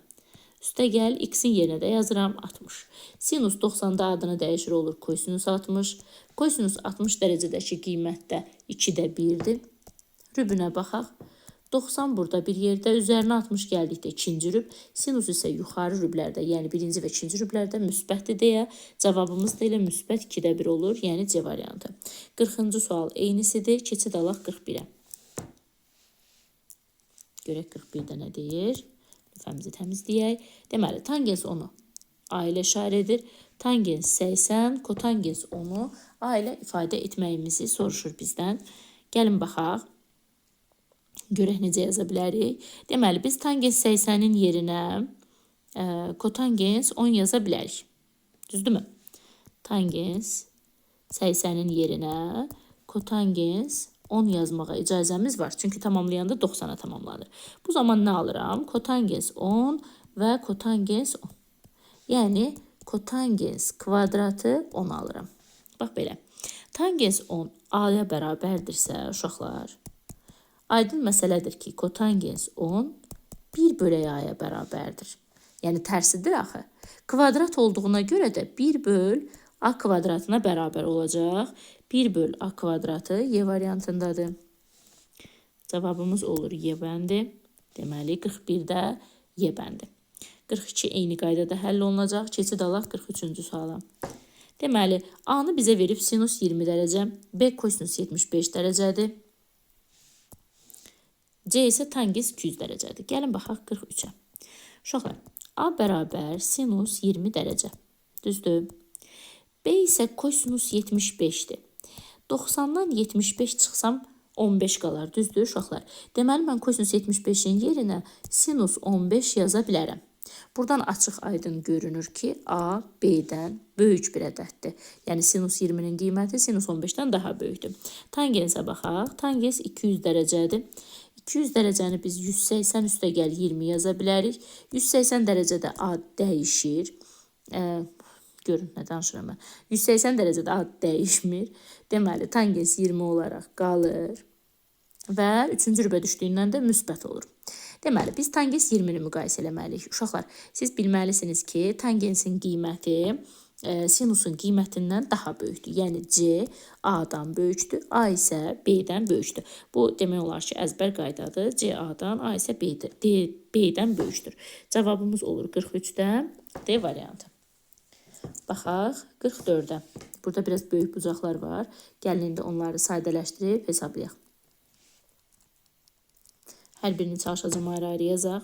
Üstə gəl, x-in yerinə də yazıram 60. Sinus 90-da adını dəyişir olur kosinus 60. Kosinus 60 dərəcədəki qiymətdə 2-də 1-dir. Rübünə baxaq. 90 burada bir yerdə, üzərinə 60 gəldikdə ikinci rüb. Sinus isə yuxarı rüblərdə, yəni birinci və ikinci rüblərdə müsbətdir deyə cavabımız da elə müsbət 2-də 1 olur, yəni C variantı. 40-cı sual eynisidir. Keçid alaq 41-ə. Görək 41-də nə deyir? Lüfəmizi təmizləyək. Deməli, tangens 10-u A ilə işarə edir. Tangens 80, kotangens 10-u A ilə ifadə etməyimizi soruşur bizdən. Gəlin baxaq. Görək necə yaza bilərik. Deməli, biz tangens 80-in yerinə kotangens 10 yaza bilərik. Düzdürmü? Tangens 80-in yerinə kotangens 10 yazmağa icazəmiz var. Çünki tamamlayanda 90-a tamamlanır. Bu zaman nə alıram? Kotangens 10 və kotangens 10. Yəni, kotangens kvadratı 10 alıram. Bax belə. Tangens 10 A-ya bərabərdirsə, uşaqlar, aydın məsələdir ki, kotangens 10 1 bölək A-ya bərabərdir. Yəni, tərsidir axı. Kvadrat olduğuna görə də 1 böl A kvadratına bərabər olacaq. 1 böl A kvadratı Y variantındadır. Cavabımız olur Y bəndi. Deməli, 41-də Y bəndi. 42 eyni qaydada həll olunacaq. Keçid alaq 43-cü suala. Deməli, A-nı bizə verib sinus 20 dərəcə, B kosinus 75 dərəcədir. C isə tangens 200 dərəcədir. Gəlin baxaq 43-ə. Uşaqlar, A bərabər sinus 20 dərəcə. Düzdür. B isə kosinus 75-dir. 90-dan 75 çıxsam 15 qalar. Düzdür uşaqlar. Deməli, mən kosinus 75-in yerinə sinus 15 yaza bilərəm. Buradan açıq aydın görünür ki, A B-dən böyük bir ədəddir. Yəni, sinus 20-nin qiyməti sinus 15-dən daha böyükdür. Tangensə baxaq. Tangens 200 dərəcədir. 200 dərəcəni biz 180 üstə gəl 20 yaza bilərik. 180 dərəcədə A dəyişir. Görün, nə danışıram mən. 180 dərəcədə A dəyişmir. Deməli, tangens 20 olaraq qalır. Və 3-cü rübə düşdüyündən də müsbət olur. Deməli, biz tangens 20-ni müqayisə eləməliyik. Uşaqlar, siz bilməlisiniz ki, tangensin qiyməti sinusun qiymətindən daha böyükdür. Yəni, C A-dan böyükdür, A isə B-dən böyükdür. Bu, demək olar ki, əzbər qaydadır. C A-dan, A isə B-dən böyükdür. Cavabımız olur 43-də D variantı. Baxaq 44-ə. Burada biraz böyük bucaqlar var. Gəlin indi onları sadələşdirib hesablayaq. Hər birini çalışacağım ayrı-ayrı yazaq.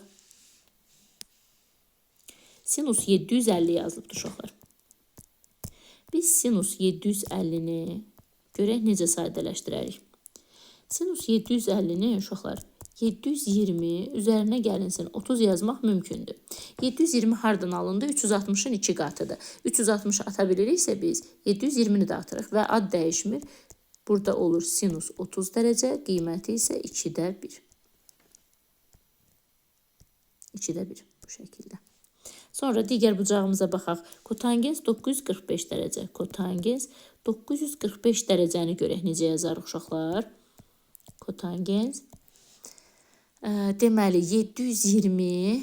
Sinus 750 yazılıbdır uşaqlar. Biz sinus 750-ni görək necə sadələşdirərik. Sinus 750-ni uşaqlar 720 üzərinə gəlinsin 30 yazmaq mümkündür. 720 hardan alındı? 360-ın 2 qatıdır. 360 ata biliriksə biz 720-ni də atırıq və ad dəyişmir. Burada olur sinus 30 dərəcə, qiyməti isə 2-də 1. 2-də 1 bu şəkildə. Sonra digər bucağımıza baxaq. Kotangens 945 dərəcə. Kotangens 945 dərəcəni görək necə yazarıq uşaqlar. Kotangens deməli 720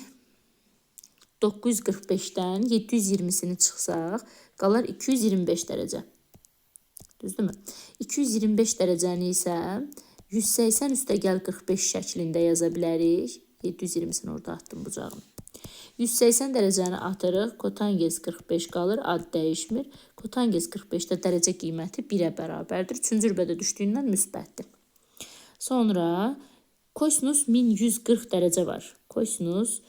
945-dən 720-sini çıxsaq qalar 225 dərəcə. Düzdürmü? 225 dərəcəni isə 180 üstəgəl 45 şəklində yaza bilərik. 720-sini orada atdım bucağın. 180 dərəcəni atırıq. Kotangens 45 qalır. Ad dəyişmir. Kotangens 45-də dərəcə qiyməti 1-ə bərabərdir. 3-cü rübədə düşdüyündən müsbətdir. Sonra kosinus 1140 dərəcə var. Kosinus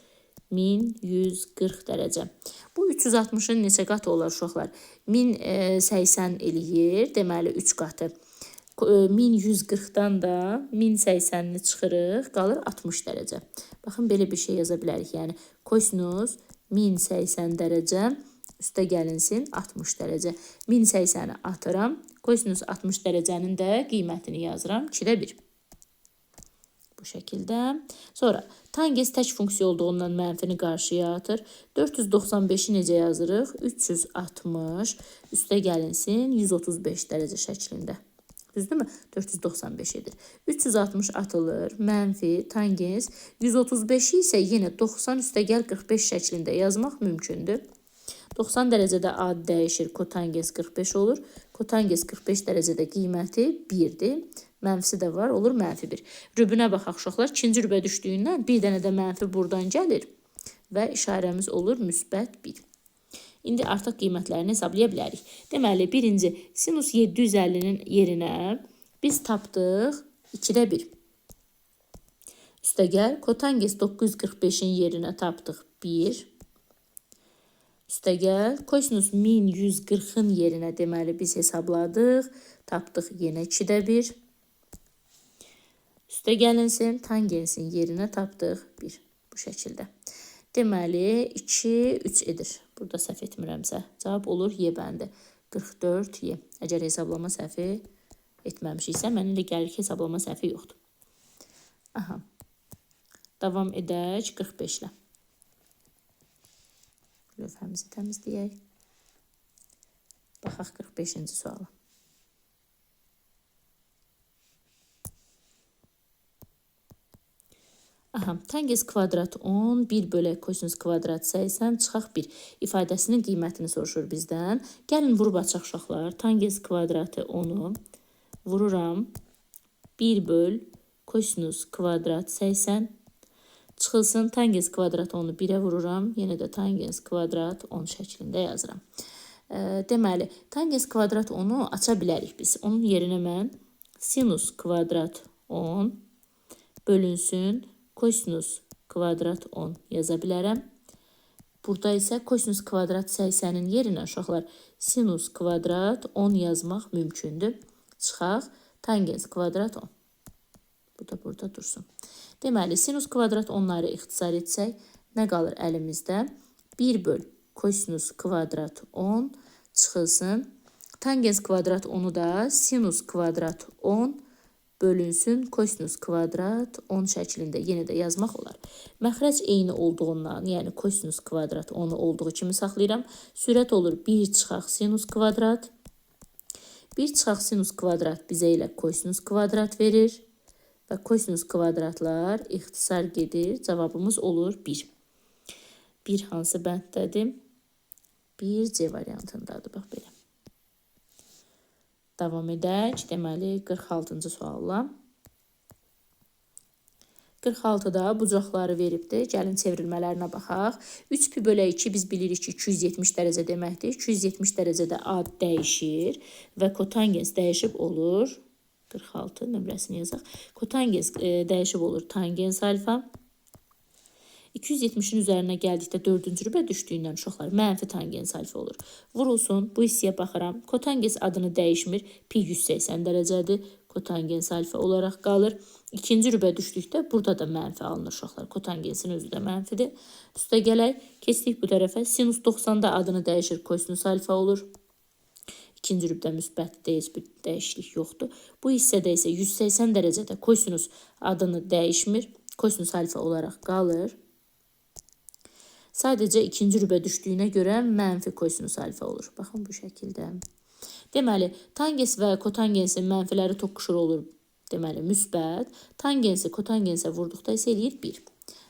1140 dərəcə. Bu 360-ın neçə qatı olar uşaqlar? 1080 eləyir. Deməli 3 qatı. 1140-dan da 1080-ni çıxırıq. Qalır 60 dərəcə. Baxın, belə bir şey yaza bilərik. Yəni kosinus 1080 dərəcə üstə gəlinsin 60 dərəcə. 1080-i atıram. Kosinus 60 dərəcənin də qiymətini yazıram. 2-də 1. Bu şəkildə. Sonra tangens tək funksiya olduğundan mənfini qarşıya atır. 495-i necə yazırıq? 360 üstə gəlinsin 135 dərəcə şəklində. Düzdürmü? 495 edir. 360 atılır. Mənfi tangens 135-i isə yenə 90 üstəgəl 45 şəklində yazmaq mümkündür. 90 dərəcədə ad dəyişir. Kotangens 45 olur. Kotangens 45 dərəcədə qiyməti 1-dir. Mənfisi də var. Olur mənfi 1. Rübünə baxaq uşaqlar. 2-ci rübə düşdüyündən bir dənə də mənfi buradan gəlir. Və işarəmiz olur müsbət 1. İndi artıq qiymətlərini hesablaya bilərik. Deməli, birinci sinus 750-nin yerinə biz tapdıq 2-də 1. Üstəgəl kotangens 945-in yerinə tapdıq 1. Üstəgəl kosinus 1140-ın yerinə deməli biz hesabladıq. Tapdıq yenə 2-də 1. Üstəgəlinsin tangensin yerinə tapdıq 1. Bu şəkildə. Deməli 2, 3 edir. Burada səhv etmirəmsə. Cavab olur Y bəndi. 44 Y. Əgər hesablama səhvi etməmişiksə, mənə elə gəlir ki, hesablama səhvi yoxdur. Aha. Davam edək 45-lə. Lövhəmizi təmizləyək. Baxaq 45-ci suala. Aha, tangens kvadrat 10, 1 bölək kosinus kvadrat 80, çıxaq 1 ifadəsinin qiymətini soruşur bizdən. Gəlin vurub açaq uşaqlar. Tangens kvadratı 10-u vururam. 1 böl kosinus kvadrat 80. Çıxılsın tangens kvadrat 10-u 1-ə vururam. Yenə də tangens kvadrat 10 şəklində yazıram. Deməli, tangens kvadrat 10-u aça bilərik biz. Onun yerinə mən sinus kvadrat 10 bölünsün kosinus kvadrat 10 yaza bilərəm. Burada isə kosinus kvadrat 80-in yerinə uşaqlar sinus kvadrat 10 yazmaq mümkündür. Çıxaq tangens kvadrat 10. Bu da burada dursun. Deməli, sinus kvadrat 10-ları ixtisar etsək, nə qalır əlimizdə? 1 böl kosinus kvadrat 10 çıxılsın. Tangens kvadrat 10-u da sinus kvadrat 10 bölünsün kosinus kvadrat 10 şəklində yenə də yazmaq olar. Məxrəc eyni olduğundan, yəni kosinus kvadrat 10-u olduğu kimi saxlayıram. Sürət olur 1 çıxaq sinus kvadrat. 1 çıxaq sinus kvadrat bizə ilə kosinus kvadrat verir. Və kosinus kvadratlar ixtisar gedir. Cavabımız olur 1. 1 hansı bənddədir? 1 C variantındadır. Bax belə. Davam edək. Deməli, 46-cı sualla. 46-da bucaqları veribdir. Gəlin çevrilmələrinə baxaq. 3 pi bölü 2 biz bilirik ki 270 dərəcə deməkdir. 270 dərəcədə A dəyişir və kotangens dəyişib olur. 46 nömrəsini yazaq. Kotangens dəyişib olur tangens alfa. 270-in üzərinə gəldikdə 4-cü rübə düşdüyündən uşaqlar mənfi tangens alfa olur. Vurulsun, bu hissəyə baxıram. Kotangens adını dəyişmir. Pi 180 dərəcədir. Kotangens alfa olaraq qalır. İkinci rübə düşdükdə burada da mənfi alınır uşaqlar. Kotangensin özü də mənfidir. Üstə gələk, keçdik bu tərəfə. Sinus 90-da adını dəyişir. Kosinus alfa olur. İkinci rübdə müsbətdir, heç bir dəyişiklik yoxdur. Bu hissədə isə 180 dərəcədə kosinus adını dəyişmir. Kosinus alfa olaraq qalır. Sadəcə ikinci rübə düşdüyünə görə mənfi kosinus alfa olur. Baxın bu şəkildə. Deməli, tangens və kotangensin mənfiləri toqquşur olur. Deməli, müsbət. Tangensi kotangensə vurduqda isə eləyir 1.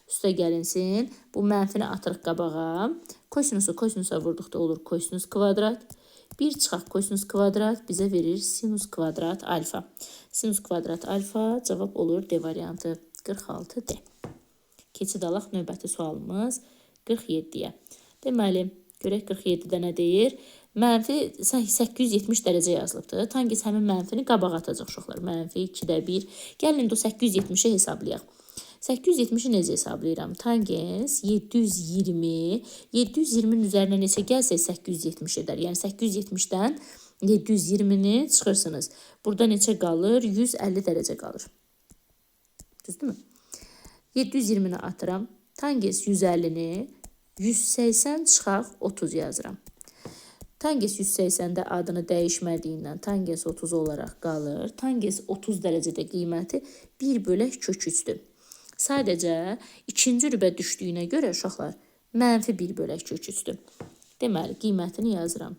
Üstə gəlinsin. Bu mənfini atırıq qabağa. Kosinusu kosinusa vurduqda olur kosinus kvadrat. 1 çıxaq kosinus kvadrat bizə verir sinus kvadrat alfa. Sinus kvadrat alfa cavab olur D variantı 46D. Keçid alaq növbəti sualımız 47-yə. Deməli, görək 47-də nə deyir? Mənfi 870 dərəcə yazılıbdır. Tangens həmin mənfini qabağa atacaq uşaqlar. Mənfi 2-də 1. Gəlin indi o 870-i hesablayaq. 870-i necə hesablayıram? Tangens 720. 720-nin üzərinə neçə gəlsə 870 edər. Yəni 870-dən 720-ni çıxırsınız. Burada neçə qalır? 150 dərəcə qalır. Düzdürmü? 720-ni atıram. Tangens 150-ni 180 çıxaq 30 yazıram. Tangens 180-də adını dəyişmədiyindən tangens 30 olaraq qalır. Tangens 30 dərəcədə qiyməti 1 bölək kök 3-dür. Sadəcə ikinci rübə düşdüyünə görə uşaqlar mənfi 1 bölək kök 3-dür. Deməli, qiymətini yazıram.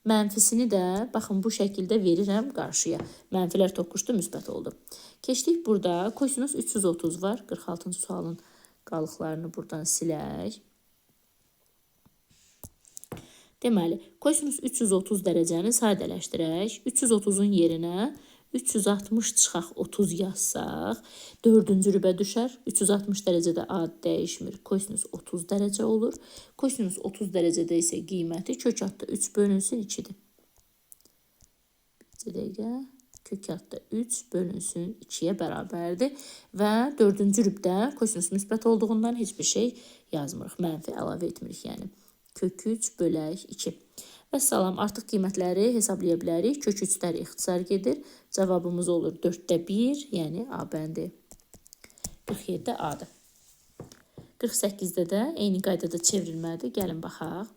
Mənfisini də baxın bu şəkildə verirəm qarşıya. Mənfilər toqquşdu, müsbət oldu. Keçdik burada. Kosinus 330 var. 46-cı sualın qalıqlarını buradan silək. Deməli, kosinus 330 dərəcəni sadələşdirək. 330-un yerinə 360 çıxaq 30 yazsaq, 4-cü rübə düşər. 360 dərəcədə A dəyişmir. Kosinus 30 dərəcə olur. Kosinus 30 dərəcədə isə qiyməti kök altda 3 bölünsün 2-dir. Bir dəqiqə. Kök altda 3 bölünsün 2-yə bərabərdir. Və 4-cü rübdə kosinus müsbət olduğundan heç bir şey yazmırıq. Mənfi əlavə etmirik yəni. Kök 3 bölək 2. Və salam, artıq qiymətləri hesablaya bilərik. Kök 3-lər ixtisar gedir. Cavabımız olur 4-də 1, yəni A bəndi. 47-də A-dır. 48-də də eyni qaydada çevrilmədir. Gəlin baxaq.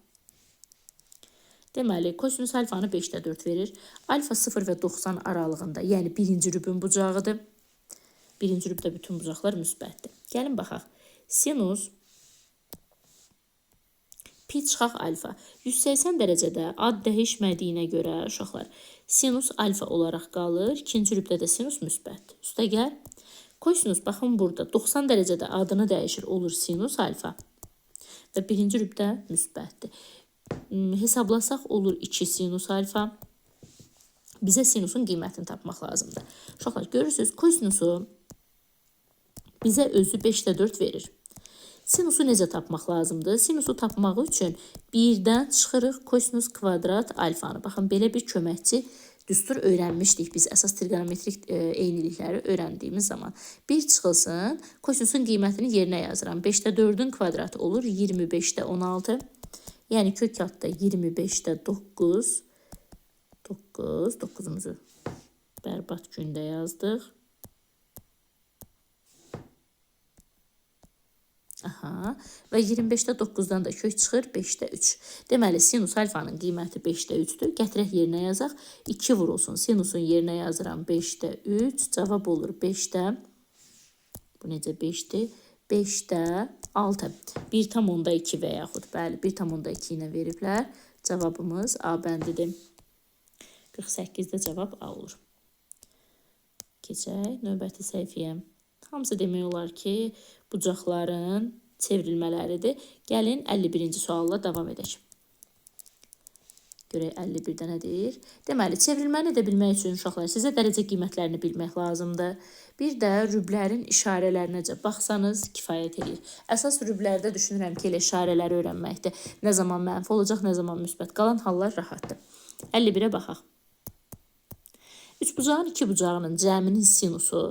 Deməli, kosinus alfanı 5-də 4 verir. Alfa 0 və 90 aralığında, yəni birinci rübün bucağıdır. Birinci rübdə bütün bucaqlar müsbətdir. Gəlin baxaq. Sinus pi çıxaq alfa. 180 dərəcədə ad dəyişmədiyinə görə uşaqlar sinus alfa olaraq qalır. İkinci rübdə də sinus müsbət. Üstə gəl. Kosinus baxın burada 90 dərəcədə adını dəyişir olur sinus alfa. Və birinci rübdə müsbətdir. Hesablasaq olur 2 sinus alfa. Bizə sinusun qiymətini tapmaq lazımdır. Uşaqlar görürsünüz kosinusu bizə özü 5-də 4 verir. Sinusu necə tapmaq lazımdır? Sinusu tapmaq üçün 1-dən çıxırıq kosinus kvadrat alfanı. Baxın, belə bir köməkçi düstur öyrənmişdik biz əsas trigonometrik eynilikləri öyrəndiyimiz zaman. 1 çıxılsın, kosinusun qiymətini yerinə yazıram. 5-də 4-ün kvadratı olur 25-də 16. Yəni kök altda 25-də 9. 9'umuzu bərbad gündə yazdıq. Aha. Və 25-də 9-dan da kök çıxır 5-də 3. Deməli, sinus alfanın qiyməti 5-də 3-dür. Gətirək yerinə yazaq. 2 vurulsun. Sinusun yerinə yazıram 5-də 3. Cavab olur 5-də. Bu necə 5-dir? 5-də 6. 1,2 və yaxud, bəli, 1,2 ilə veriblər. Cavabımız A bəndidir. 48-də cavab A olur. Keçək növbəti səhifəyə. Hamısı demək olar ki, bucaqların çevrilmələridir. Gəlin 51-ci sualla davam edək. Görək 51-də nə deyir? Deməli, çevrilməni də bilmək üçün uşaqlar sizə dərəcə qiymətlərini bilmək lazımdır. Bir də rüblərin işarələrinəcə baxsanız kifayət edir. Əsas rüblərdə düşünürəm ki, elə işarələri öyrənməkdir. Nə zaman mənfi olacaq, nə zaman müsbət. Qalan hallar rahatdır. 51-ə baxaq. Üçbucağın iki bucağının cəminin sinusu.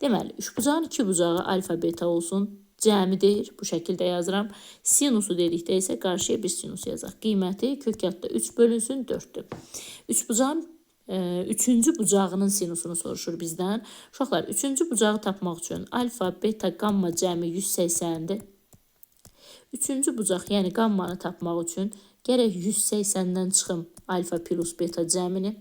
Deməli, üçbucağın iki bucağı alfa, beta olsun. Cəmidir. Bu şəkildə yazıram. Sinusu dedikdə isə qarşıya bir sinus yazaq. Qiyməti kökətdə 3 bölünsün 4-dür. Üçbucağın üçüncü bucağının sinusunu soruşur bizdən. Uşaqlar, üçüncü bucağı tapmaq üçün alfa, beta, gamma cəmi 180-dir. Üçüncü bucaq, yəni gammanı tapmaq üçün gərək 180-dən çıxım alfa plus beta cəmini.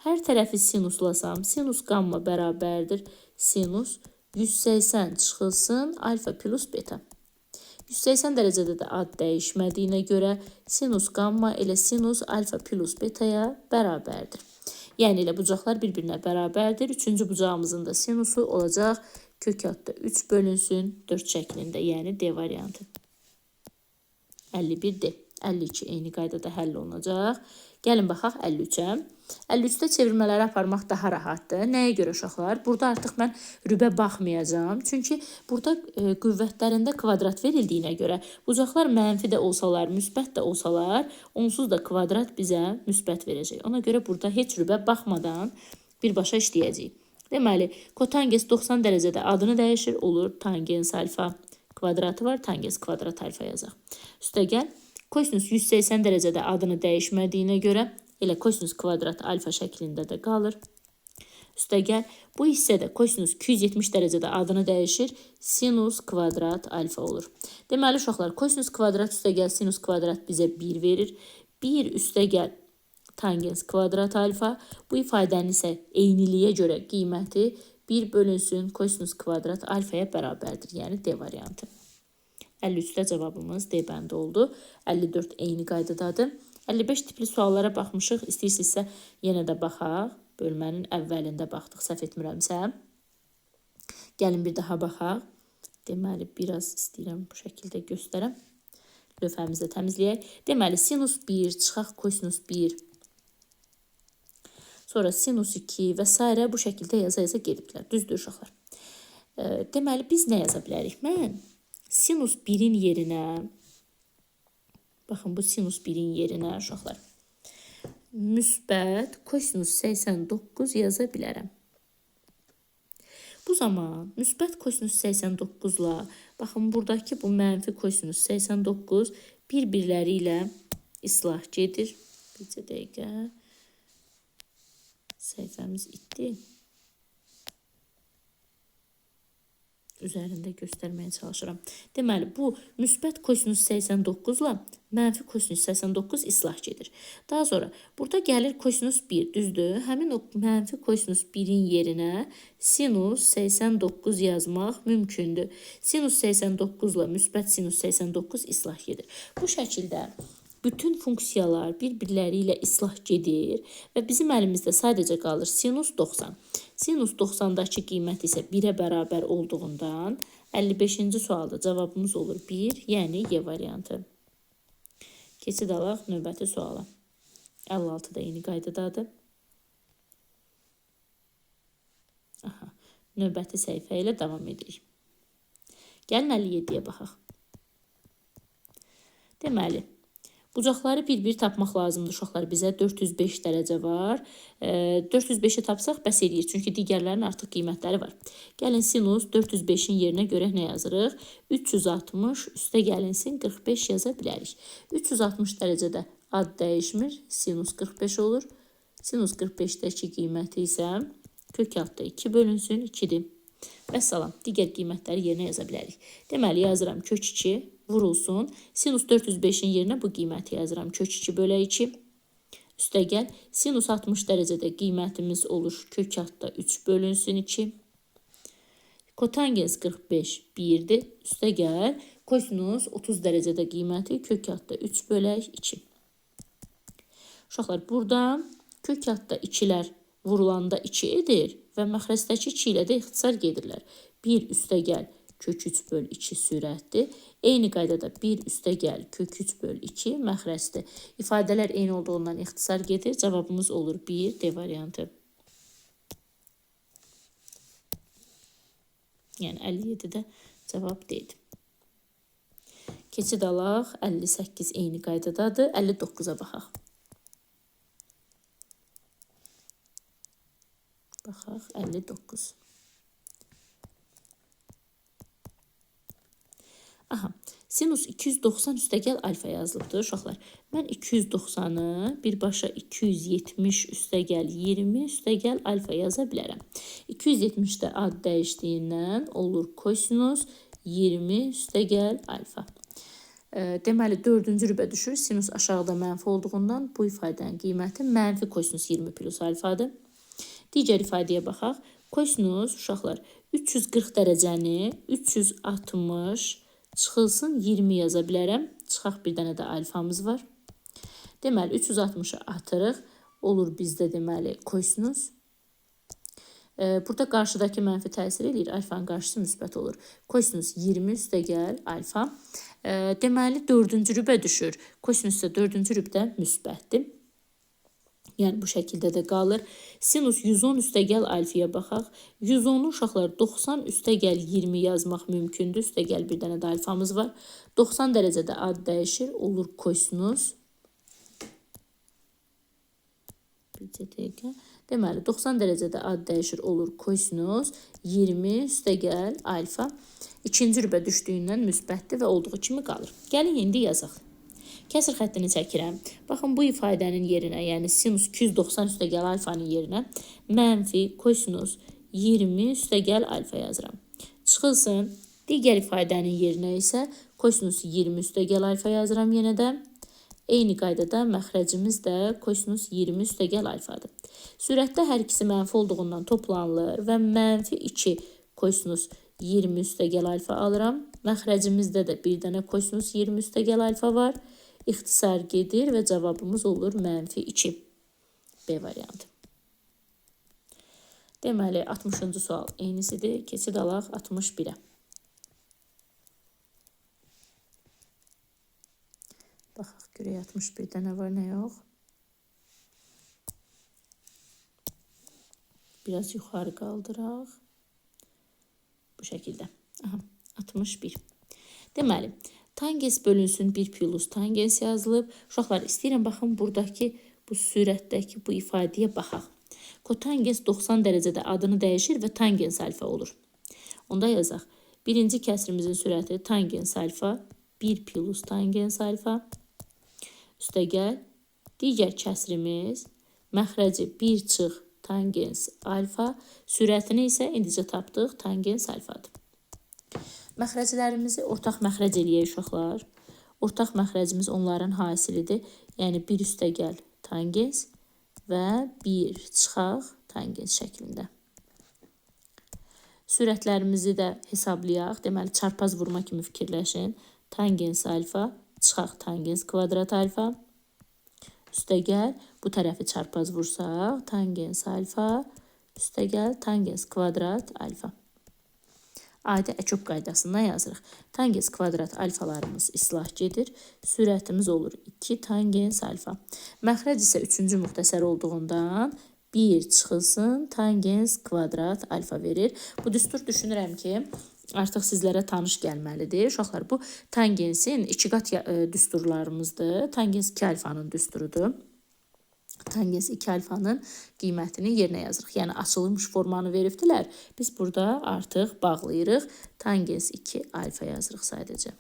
Hər tərəfi sinuslasam, sinus gamma bərabərdir. Sinus 180 çıxılsın alfa plus beta. 180 dərəcədə də ad dəyişmədiyinə görə sinus gamma elə sinus alfa plus betaya bərabərdir. Yəni elə bucaqlar bir-birinə bərabərdir. Üçüncü bucağımızın da sinusu olacaq kökətdə 3 bölünsün 4 şəklində, yəni D variantı. 51D. 52 eyni qaydada həll olunacaq. Gəlin baxaq 53-ə. 53-də çevirmələri aparmaq daha rahatdır. Nəyə görə uşaqlar? Burada artıq mən rübə baxmayacağım. Çünki burada qüvvətlərində kvadrat verildiyinə görə bucaqlar mənfi də olsalar, müsbət də olsalar, onsuz da kvadrat bizə müsbət verəcək. Ona görə burada heç rübə baxmadan birbaşa işləyəcəyik. Deməli, kotangens 90 dərəcədə adını dəyişir, olur tangens alfa. Kvadratı var, tangens kvadrat alfa yazaq. Üstə gəl. Kosinus 180 dərəcədə adını dəyişmədiyinə görə elə kosinus kvadrat alfa şəklində də qalır. Üstə gəl. Bu hissədə kosinus 270 dərəcədə adını dəyişir. Sinus kvadrat alfa olur. Deməli, uşaqlar, kosinus kvadrat üstə gəl sinus kvadrat bizə 1 verir. 1 üstə gəl tangens kvadrat alfa. Bu ifadənin isə eyniliyə görə qiyməti 1 bölünsün kosinus kvadrat alfaya bərabərdir. Yəni D variantı. 53-də cavabımız D bəndi oldu. 54 eyni qaydadadır. 55 tipli suallara baxmışıq. İstəyirsinizsə yenə də baxaq. Bölmənin əvvəlində baxdıq, səhv etmirəmsə. Gəlin bir daha baxaq. Deməli, biraz istəyirəm bu şəkildə göstərəm. Lövhəmizi təmizləyək. Deməli, sinus 1, çıxaq kosinus 1. Sonra sinus 2 və s. bu şəkildə yaza-yaza gediblər. Düzdür uşaqlar. Deməli, biz nə yaza bilərik? Mən sinus 1-in yerinə, baxın bu sinus 1-in yerinə uşaqlar, müsbət kosinus 89 yaza bilərəm. Bu zaman müsbət kosinus 89-la, baxın buradakı bu mənfi kosinus 89 bir-birləri ilə islah gedir. Bir dəqiqə. Səhifəmiz itdi. Üzərində göstərməyə çalışıram. Deməli, bu müsbət kosinus 89-la mənfi kosinus 89 islah gedir. Daha sonra, burada gəlir kosinus 1, düzdür? Həmin o mənfi kosinus 1-in yerinə sinus 89 yazmaq mümkündür. Sinus 89-la müsbət sinus 89 islah gedir. Bu şəkildə bütün funksiyalar bir-birləri ilə islah gedir və bizim əlimizdə sadəcə qalır sinus 90. Sinus 90-dakı qiymət isə 1-ə bərabər olduğundan 55-ci sualda cavabımız olur 1, yəni Y variantı. Keçid alaq növbəti suala. 56-da eyni qaydadadır. Növbəti səhifə ilə davam edirik. Gəlin 57-yə baxaq. Deməli, bucaqları bir-bir tapmaq lazımdır uşaqlar. Bizə 405 dərəcə var. 405-i tapsaq bəs eləyir. Çünki digərlərinin artıq qiymətləri var. Gəlin sinus 405-in yerinə görə nə yazırıq? 360 üstə gəlinsin 45 yaza bilərik. 360 dərəcədə ad dəyişmir. Sinus 45 olur. Sinus 45-dəki qiyməti isə kök altda 2 bölünsün 2-dir. Və salam. Digər qiymətləri yerinə yaza bilərik. Deməli, yazıram kök 2 vurulsun. Sinus 405-in yerinə bu qiyməti yazıram. Kök 2 bölə 2. Üstə gəl. Sinus 60 dərəcədə qiymətimiz olur. Kök altda 3 bölünsün 2. Kotangens 45 1-dir. Üstə gəl. Kosinus 30 dərəcədə qiyməti kök altda 3 bölək 2. Uşaqlar, burada kök altda 2-lər vurulanda 2 edir və məxrəcdəki 2 ilə də ixtisar gedirlər. 1 üstə gəl. kök 3 böl 2 sürətdir. Eyni qaydada 1 üstəgəl kök 3 böl 2 məxrəcdir. İfadələr eyni olduğundan ixtisar gedir. Cavabımız olur 1 D variantı. Yəni 57-də cavab D-dir. Keçid alaq. 58 eyni qaydadadır. 59-a baxaq. Baxaq 59. Aha, sinus 290 üstəgəl alfa yazılıbdır uşaqlar. Mən 290-ı birbaşa 270 üstəgəl 20 üstəgəl alfa yaza bilərəm. 270-də ad dəyişdiyindən olur kosinus 20 üstəgəl alfa. Deməli, 4-cü rübə düşür. Sinus aşağıda mənfi olduğundan bu ifadənin qiyməti mənfi kosinus 20 plus alfadır. Digər ifadəyə baxaq. Kosinus uşaqlar 340 dərəcəni 360 çıxılsın 20 yaza bilərəm. Çıxaq bir dənə də alfamız var. Deməli 360-ı atırıq. Olur bizdə deməli kosinus. Burada qarşıdakı mənfi təsir edir. Alfanın qarşısı müsbət olur. Kosinus 20 üstəgəl alfa. Deməli 4-cü rübə düşür. Kosinus isə 4-cü rübdə müsbətdir. Yəni bu şəkildə də qalır. Sinus 110 üstəgəl alfaya baxaq. 110-u uşaqlar 90 üstəgəl 20 yazmaq mümkündür. Üstəgəl bir dənə də alfamız var. 90 dərəcədə ad dəyişir. Olur kosinus. Deməli 90 dərəcədə ad dəyişir. Olur kosinus 20 üstəgəl alfa. İkinci rübə düşdüyündən müsbətdir və olduğu kimi qalır. Gəlin indi yazaq. Kəsir xəttini çəkirəm. Baxın bu ifadənin yerinə, yəni sinus 290 üstəgəl alfanın yerinə mənfi kosinus 20 üstəgəl alfa yazıram. Çıxılsın. Digər ifadənin yerinə isə kosinus 20 üstəgəl alfa yazıram yenə də. Eyni qaydada məxrəcimiz də kosinus 20 üstəgəl alfadır. Sürətdə hər ikisi mənfi olduğundan toplanılır və mənfi 2 kosinus 20 üstəgəl alfa alıram. Məxrəcimizdə də bir dənə kosinus 20 üstəgəl alfa var. İxtisar gedir və cavabımız olur mənfi 2. B variantı. Deməli 60-cı sual eynisidir. Keçid alaq 61-ə. Baxaq görək 61-də nə var, nə yox. Biraz yuxarı qaldıraq. Bu şəkildə. Aha, 61. Deməli, tangens bölünsün 1 plus tangens yazılıb. Uşaqlar, istəyirəm baxın buradakı bu sürətdəki bu ifadəyə baxaq. Kotangens 90 dərəcədə adını dəyişir və tangens alfa olur. Onda yazaq. Birinci kəsirimizin sürəti tangens alfa 1 plus tangens alfa üstəgəl digər kəsirimiz məxrəci 1 çıx tangens alfa, sürətini isə indicə tapdıq tangens alfadır. Məxrəclərimizi ortaq məxrəc eləyək uşaqlar. Ortaq məxrəcimiz onların hasilidir. Yəni 1 üstəgəl tangens və 1 çıxaq tangens şəklində. Sürətlərimizi də hesablayaq. Deməli, çarpaz vurma kimi fikirləşin. Tangens alfa, çıxaq tangens kvadrat alfa. Üstəgəl, bu tərəfi çarpaz vursaq, tangens alfa, üstəgəl tangens kvadrat alfa. Adi əküb qaydasından yazırıq. Tangens kvadrat alfalarımız islah gedir. Sürətimiz olur 2 tangens alfa. Məxrəc isə 3-cü müxtəsər olduğundan 1 çıxılsın tangens kvadrat alfa verir. Bu düstur düşünürəm ki, artıq sizlərə tanış gəlməlidir. Uşaqlar, bu tangensin 2 qat düsturlarımızdır. Tangens 2 alfanın düsturudur. Tangens 2 alfanın qiymətini yerinə yazırıq. Yəni, açılmış formanı veribdilər. Biz burada artıq bağlayırıq. Tangens 2 alfa yazırıq sadəcə.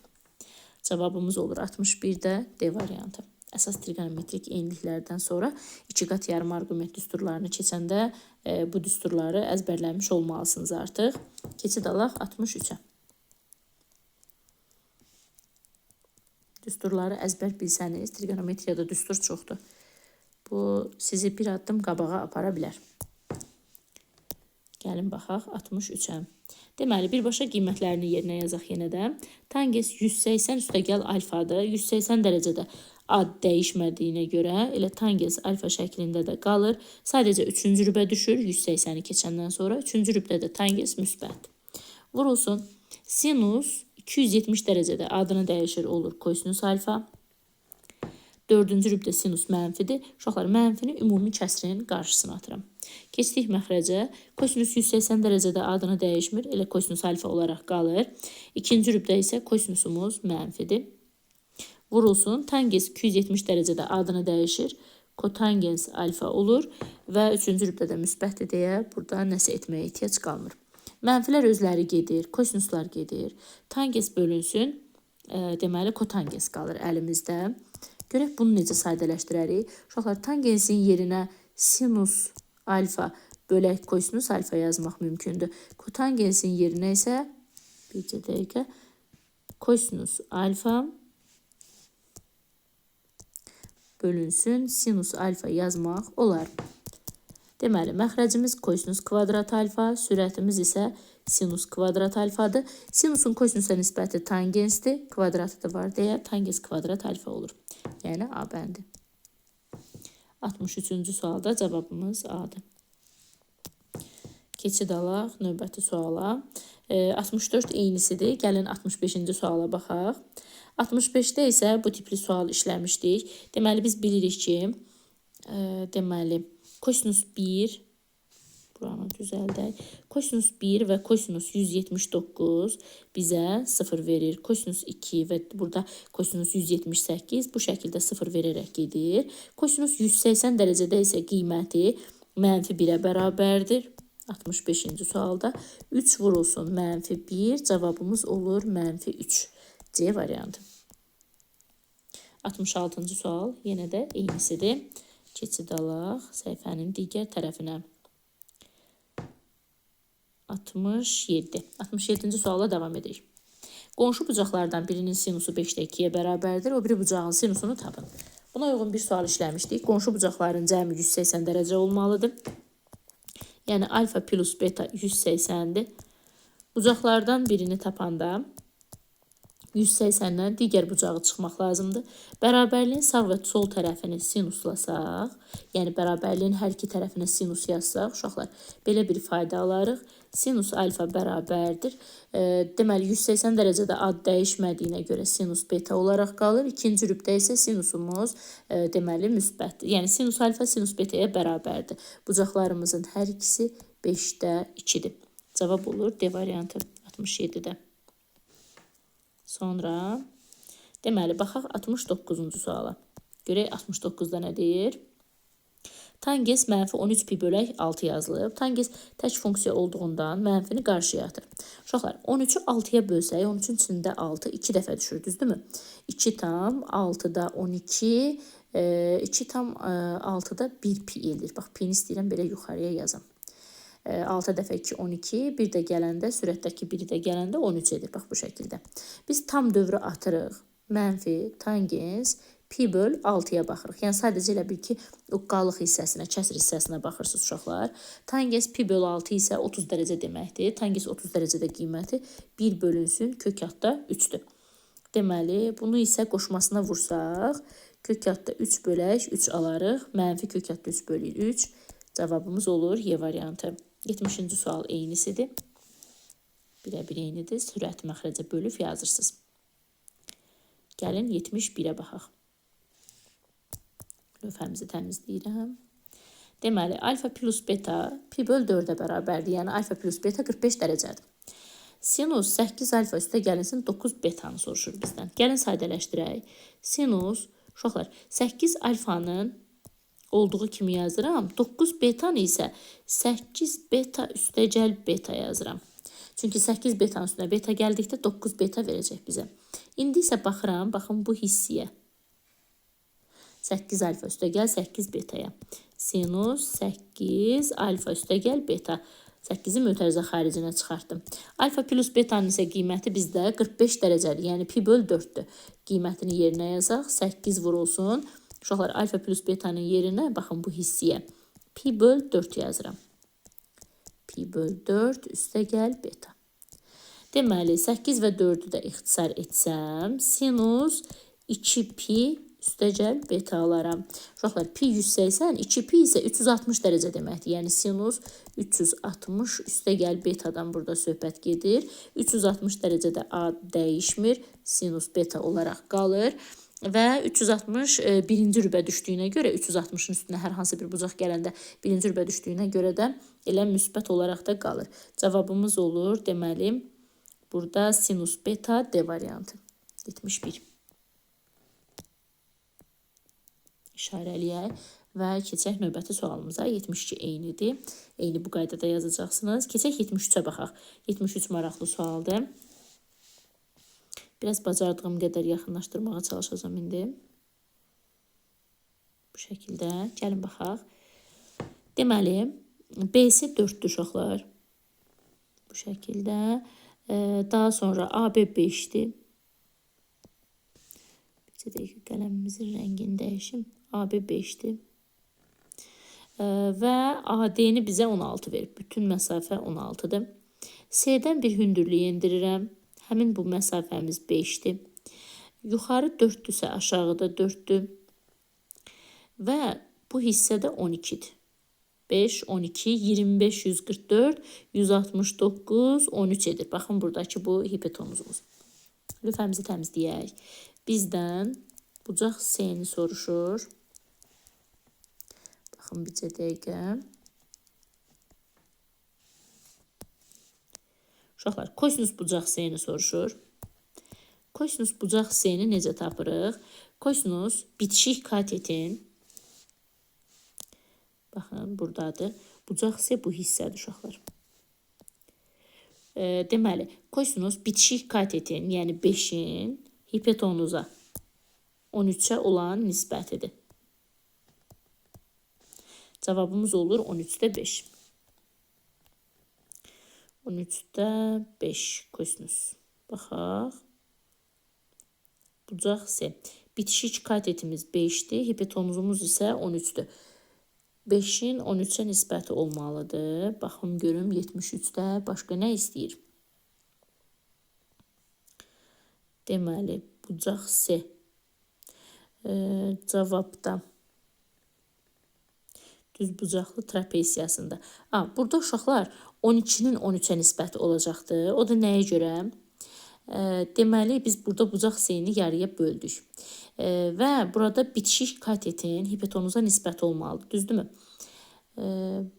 Cavabımız olur 61-də D variantı. Əsas trigonometrik eyniliklərdən sonra 2 qat yarım arqument düsturlarını keçəndə bu düsturları əzbərləmiş olmalısınız artıq. Keçid alaq 63-ə. Düsturları əzbər bilsəniz, trigonometriyada düstur çoxdur. Bu sizi bir addım qabağa apara bilər. Gəlin baxaq 63-ə. Deməli, birbaşa qiymətlərini yerinə yazaq yenə də. Tangens 180 üstəgəl alfadır. 180 dərəcədə ad dəyişmədiyinə görə elə tangens alfa şəklində də qalır. Sadəcə 3-cü rübə düşür 180-i keçəndən sonra. 3-cü rübdə də tangens müsbət. Vurulsun. Sinus 270 dərəcədə adını dəyişir, olur kosinus alfa. Dördüncü rübdə sinus mənfidir. Uşaqlar, mənfini ümumi kəsrin qarşısına atıram. Keçdik məxrəcə. Kosinus 180 dərəcədə adını dəyişmir. Elə kosinus alfa olaraq qalır. İkinci rübdə isə kosinusumuz mənfidir. Vurulsun. Tangens 270 dərəcədə adını dəyişir. Kotangens alfa olur. Və üçüncü rübdə də müsbətdir deyə burada nəsə etməyə ehtiyac qalmır. Mənfilər özləri gedir. Kosinuslar gedir. Tangens bölünsün. Deməli, kotangens qalır əlimizdə. Görək bunu necə sadələşdirərik. Uşaqlar, tangensin yerinə sinus alfa bölək kosinus alfa yazmaq mümkündür. Kotangensin yerinə isə bircə dəqiqə kosinus alfa bölünsün sinus alfa yazmaq olar. Deməli, məxrəcimiz kosinus kvadrat alfa, sürətimiz isə sinus kvadrat alfadır. Sinusun kosinusa nisbəti tangensdir, kvadratı da var deyə tangens kvadrat alfa olur. Yəni A bəndi. 63-cü sualda cavabımız A-dır. Keçid alaq növbəti suala. 64 eynisidir. Gəlin 65-ci suala baxaq. 65-də isə bu tipli sual işləmişdik. Deməli, biz bilirik ki, kosinus 1, buranı düzəldək. Kosinus 1 və kosinus 179 bizə 0 verir. Kosinus 2 və burada kosinus 178 bu şəkildə 0 verərək gedir. Kosinus 180 dərəcədə isə qiyməti mənfi 1-ə bərabərdir. 65-ci sualda 3 vurulsun mənfi 1, cavabımız olur mənfi 3. C variantı. 66-cı sual yenə də eynisidir. Keçid alaq səhifənin digər tərəfinə. 67-ci suala davam edirik. Qonşu bucaqlardan birinin sinusu 5-də 2-yə bərabərdir. O biri bucağın sinusunu tapın. Buna uyğun bir sual işləmişdik. Qonşu bucaqların cəmi 180 dərəcə olmalıdır. Yəni alfa plus beta 180-dir. Bucaqlardan birini tapanda 180-dən digər bucağı çıxmaq lazımdır. Bərabərliyin sağ və sol tərəfini sinuslasaq, yəni bərabərliyin hər iki tərəfinə sinus yazsaq, uşaqlar, belə bir fayda alarıq. Sinus alfa bərabərdir. Deməli, 180 dərəcədə ad dəyişmədiyinə görə sinus beta olaraq qalır. İkinci rübdə isə sinusumuz deməli müsbətdir. Yəni, sinus alfa sinus betaya bərabərdir. Bucaqlarımızın hər ikisi 5-də 2-dir. Cavab olur D variantı 67-də. Sonra, deməli, baxaq 69-cu suala. Görək 69-da nə deyir? Tangens mənfi 13 pi bölək 6 yazılıb. Tangens tək funksiya olduğundan mənfini qarşıya atır. Uşaqlar, 13-ü 6-ya bölsək, 13-ün içində 6 2 dəfə düşür, düzdürmü? 2 tam 6-da 12, 2 tam 6-da 1 pi edir. Bax, pini istəyirəm belə yuxarıya yazım. 6 dəfə 2, 12, bir də gələndə, sürətdəki biri də gələndə 13 edir. Bax, bu şəkildə. Biz tam dövrü atırıq. Mənfi, tangens, pi böl 6-ya baxırıq. Yəni, sadəcə elə bil ki, o qalıq hissəsinə, kəsr hissəsinə baxırsınız, uşaqlar. Tangens pi böl 6 isə 30 dərəcə deməkdir. Tangens 30 dərəcədə qiyməti 1 bölünsün, kök altda 3-dür. Deməli, bunu isə qoşmasına vursaq, kök altda 3 bölək 3 alarıq. Mənfi kök altda 3 bölük 3. Cavabımız olur Y variantı. 70-ci sual eynisidir. Birə-bir eynidir. Sürəti məxrəcə bölüb yazırsınız. Gəlin 71-ə baxaq. Lövhəmizi təmizləyirəm. Deməli, alfa plus beta pi böl 4-ə bərabərdir. Yəni, alfa plus beta 45 dərəcədir. Sinus 8 alfa üstə gəlinsin 9 betanı soruşur bizdən. Gəlin sadələşdirək. Sinus, uşaqlar, 8 alfanın olduğu kimi yazıram. 9 betanı isə 8 beta üstəgəl beta yazıram. Çünki 8 betanın üstünə beta gəldikdə 9 beta verəcək bizə. İndi isə baxıram, baxın bu hissiyə. 8 alfa üstəgəl 8 betaya. Sinus 8 alfa üstəgəl beta. 8-i mötərizə xaricinə çıxartdım. Alfa plus betanın isə qiyməti bizdə 45 dərəcədir. Yəni pi böl 4-dür. Qiymətini yerinə yazaq. 8 vurulsun. Uşaqlar, alfa plus betanın yerinə, baxın bu hissiyə, pi böl 4 yazıram. Pi böl 4 üstəgəl beta. Deməli, 8 və 4-ü də ixtisar etsəm, sinus 2 pi üstəgəl beta alaram. Uşaqlar, pi 180, 2 pi isə 360 dərəcə deməkdir. Yəni sinus 360 üstəgəl betadan burada söhbət gedir. 360 dərəcədə A dəyişmir, sinus beta olaraq qalır. Və 360 birinci rübə düşdüyünə görə, 360-ın üstünə hər hansı bir bucaq gələndə birinci rübə düşdüyünə görə də elə müsbət olaraq da qalır. Cavabımız olur, deməli, burada sinus beta D variantı. 71. İşarələyək və keçək növbəti sualımıza. 72 eynidir. Eyni bu qaydada yazacaqsınız. Keçək 73-ə baxaq. 73 maraqlı sualdır. Biraz bacardığım qədər yaxınlaşdırmağa çalışacağım indi. Bu şəkildə. Gəlin baxaq. Deməli, BS 4-dür uşaqlar. Bu şəkildə. Daha sonra AB 5-dir. Bir dəqiqə qələmimizin rəngini dəyişim. AB 5-dir. Və AD-ni bizə 16 verir. Bütün məsafə 16-dır. C-dən bir hündürlüyü endirirəm. Həmin bu məsafəmiz 5-dir. Yuxarı 4-dürsə aşağıda 4-dür. Və bu hissədə 12-dir. 5, 12, 25, 144, 169, 13 edir. Baxın, buradakı bu hipotenuzumuz. Lüfəmizi təmizləyək. Bizdən bucaq C-ni soruşur. Baxın, bircə dəqiqə. Uşaqlar, kosinus bucaq C-ni soruşur. Kosinus bucaq C-ni necə tapırıq? Kosinus bitişik katetin, baxın, buradadır. Bucaq C bu hissədir, uşaqlar. Deməli, kosinus bitişik katetin, yəni 5-in hipotenuza 13-ə olan nisbətidir. Cavabımız olur 13-də 5. 13-də 5 kosinus. Baxaq. Bucaq C. Bitişik katetimiz 5-dir, hipotenuzumuz isə 13-dür. 5-in 13-ə nisbəti olmalıdır. Baxın, görüm 73-də başqa nə istəyir? Deməli, bucaq C. Cavabda düz bucaqlı trapesiyasında. Burada uşaqlar 12-nin 13-ə nisbəti olacaqdır. O da nəyə görə? Deməli, biz burada bucaq C-ni yarıya böldük. Və burada bitişik katetin hipotenuza nisbəti olmalıdır. Düzdürmü?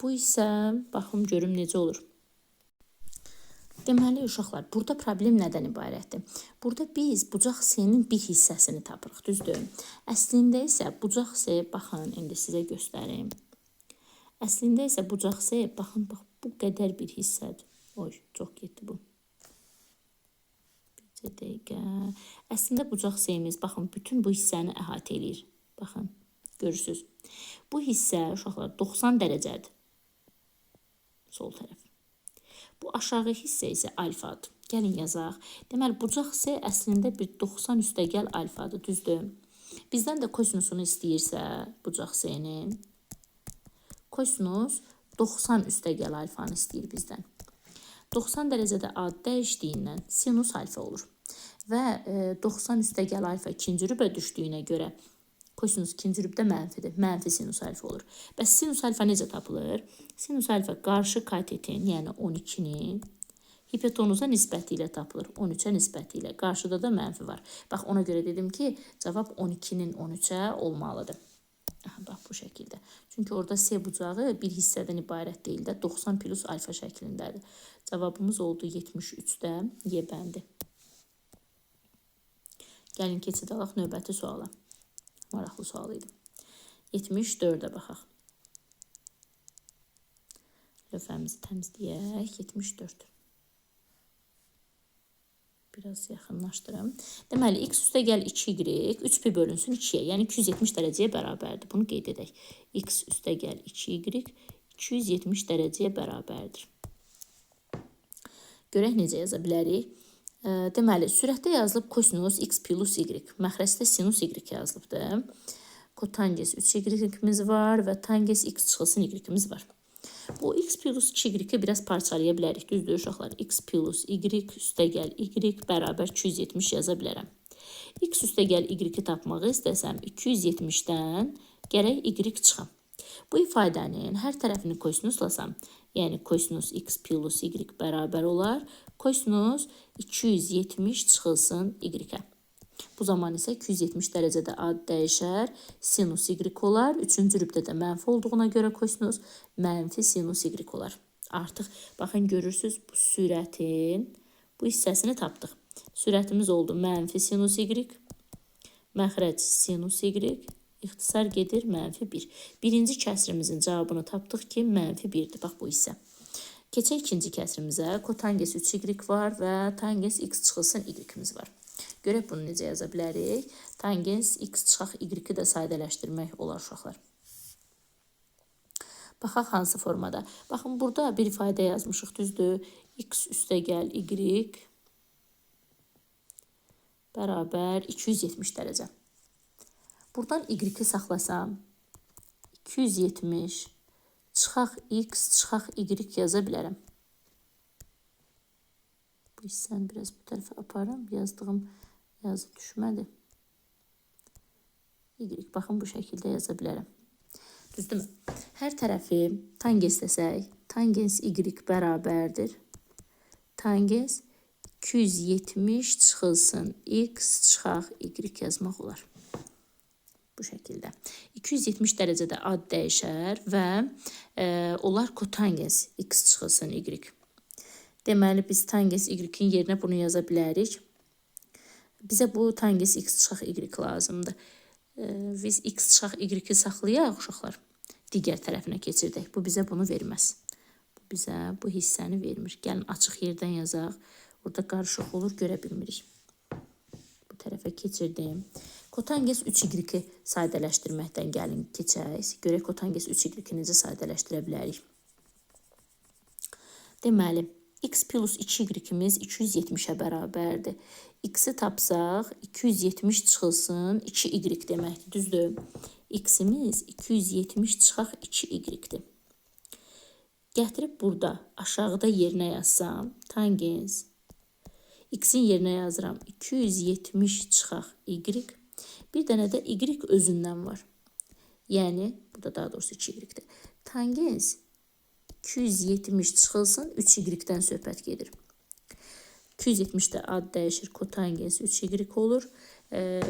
Bu isə, baxım, görüm necə olur. Deməli, uşaqlar, burada problem nədən ibarətdir? Burada biz bucaq C-nin bir hissəsini tapırıq, düzdür? Əslində isə bucaq C, baxın, indi sizə göstərim. Əslində isə bucaq C, baxın, bu qədər bir hissədir. Oy, çox getdi bu. Bir dəqiqə. Əslində bucaq C-miz, baxın, bütün bu hissəni əhatə edir. Baxın, görürsünüz. Bu hissə, uşaqlar, 90 dərəcədir. Sol tərəf. Bu aşağı hissə isə alfadır. Gəlin yazaq. Deməli, bucaq C əslində bir 90 üstəgəl alfadır, düzdür? Bizdən də kosinusunu istəyirsə, bucaq C-nin, kosinus 90 üstəgəl alfanı istəyir bizdən. 90 dərəcədə A dəyişdiyindən sinus alfa olur. Və 90 üstəgəl alfa ikinci rübə düşdüyünə görə kosinus ikinci rübdə mənfidir. Mənfi sinus alfa olur. Bəs sinus alfa necə tapılır? Sinus alfa qarşı katetin, yəni 12-nin hipotenuza nisbəti ilə tapılır. 13-ə nisbəti ilə. Qarşıda da mənfi var. Bax, ona görə dedim ki, cavab 12-nin 13-ə olmalıdır. Bax, bu şəkildə. Çünki orada C bucağı bir hissədən ibarət deyil də 90 plus alfa şəklindədir. Cavabımız oldu 73-də Y bəndi. Gəlin keçid alaq növbəti suala. Maraqlı sual idi. 74-ə baxaq. Lövhəmizi təmizləyək. 74. Biraz yaxınlaşdırım. Deməli, x üstə gəl 2y, 3 pi bölünsün 2-yə, yəni 270 dərəcəyə bərabərdir. Bunu qeyd edək. X üstə gəl 2y, 270 dərəcəyə bərabərdir. Görək necə yaza bilərik. Deməli, sürətdə yazılıb kosinus x plus y, məxrəcdə sinus y yazılıbdır. Kotangens 3y-imiz var və tangens x çıxılsın y-imiz var. Bu x plus 2y biraz parçalaya bilərik. Düzdür uşaqlar? X plus y üstə gəl y bərabər 270 yaza bilərəm. X üstəgəl y-i tapmağı istəsəm 270-dən gərək y çıxam. Bu ifadənin hər tərəfini kosinuslasam, yəni kosinus x plus y bərabər olar, kosinus 270 çıxılsın y-ə. Bu zaman isə 270 dərəcədə ad dəyişər, sinus y olar. Üçüncü rübdədə mənfi olduğuna görə kosinus mənfi sinus y olar. Artıq baxın görürsünüz bu sürətin bu hissəsini tapdıq. Sürətimiz oldu mənfi sinus y, məxrəc sinus y, ixtisar gedir mənfi 1. Birinci kəsrimizin cavabını tapdıq ki, mənfi 1-dir. Bax bu hissə. Keçək ikinci kəsrimizə. Kotangens 3y var və tangens x çıxılsın y-imiz var. Görək bunu necə yaza bilərik. Tangens x çıxaq y-i də sadələşdirmək olar uşaqlar. Baxaq hansı formada. Baxın burada bir ifadə yazmışıq, düzdür. X üstəgəl y bərabər 270 dərəcə. Buradan y-i saxlasam 270 çıxaq x çıxaq y yaza bilərəm. Bu hissəni biraz bu tərəfə aparım. Yazdığım yazı düşmədi. Y, baxın bu şəkildə yaza bilərəm. Düzdürmü? Hər tərəfi tangens desək, tangens y bərabərdir. Tangens 270 çıxılsın x çıxaq y yazmaq olar. Bu şəkildə. 270 dərəcədə ad dəyişər və onlar kotangens x çıxılsın y. Deməli, biz tangens y-in yerinə bunu yaza bilərik. Bizə bu tangens x çıxaq y lazımdır. Biz x çıxaq y saxlayaq uşaqlar. Digər tərəfinə keçirdək. Bu bizə bunu verməz. Bu bizə bu hissəni vermir. Gəlin açıq yerdən yazaq. Burada qarışıq olur, görə bilmirik. Bu tərəfə keçirdim. Kotangens 3y sadələşdirməkdən gəlin keçək. Görək kotangens 3y necə sadələşdirə bilərik. Deməli, x plus 2y-imiz 270-ə bərabərdir. X-i tapsaq 270 çıxılsın 2y deməkdir, düzdür? X-imiz 270 çıxaq 2y-dir. Gətirib burada aşağıda yerinə yazsam, tangens x-in yerinə yazıram 270 çıxaq y. Bir dənə də y özündən var. Yəni, burada daha doğrusu 2y-dir. Tangens 270 çıxılsın 3y-dən söhbət gedir. 270-də ad dəyişir, kotangens 3y olur.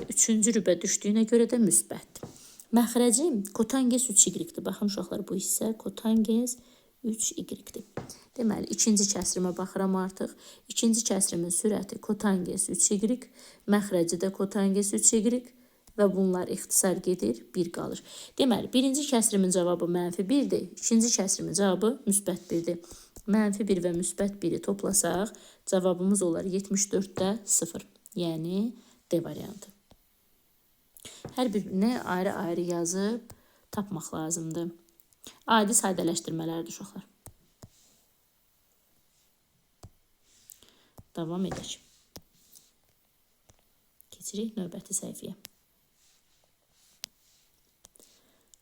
Üçüncü rübə düşdüyünə görə də müsbətdir. Məxrəcim kotangens 3y-dir. Baxın uşaqlar, bu hissə kotangens 3y-dir. Deməli, ikinci kəsrimə baxıram artıq. İkinci kəsrimin sürəti kotangens 3y, məxrəci də kotangens 3y və bunlar ixtisar gedir, 1 qalır. Deməli, birinci kəsrimin cavabı mənfi 1-dir, ikinci kəsrimin cavabı müsbət 1-dir. Mənfi 1 və müsbət 1-i toplasaq, cavabımız olar 74-də 0. Yəni, D variantı. Hər birini ayrı-ayrı yazıb tapmaq lazımdır. Adi sadələşdirmələrdir uşaqlar. Davam edək. Keçirik növbəti səhifəyə.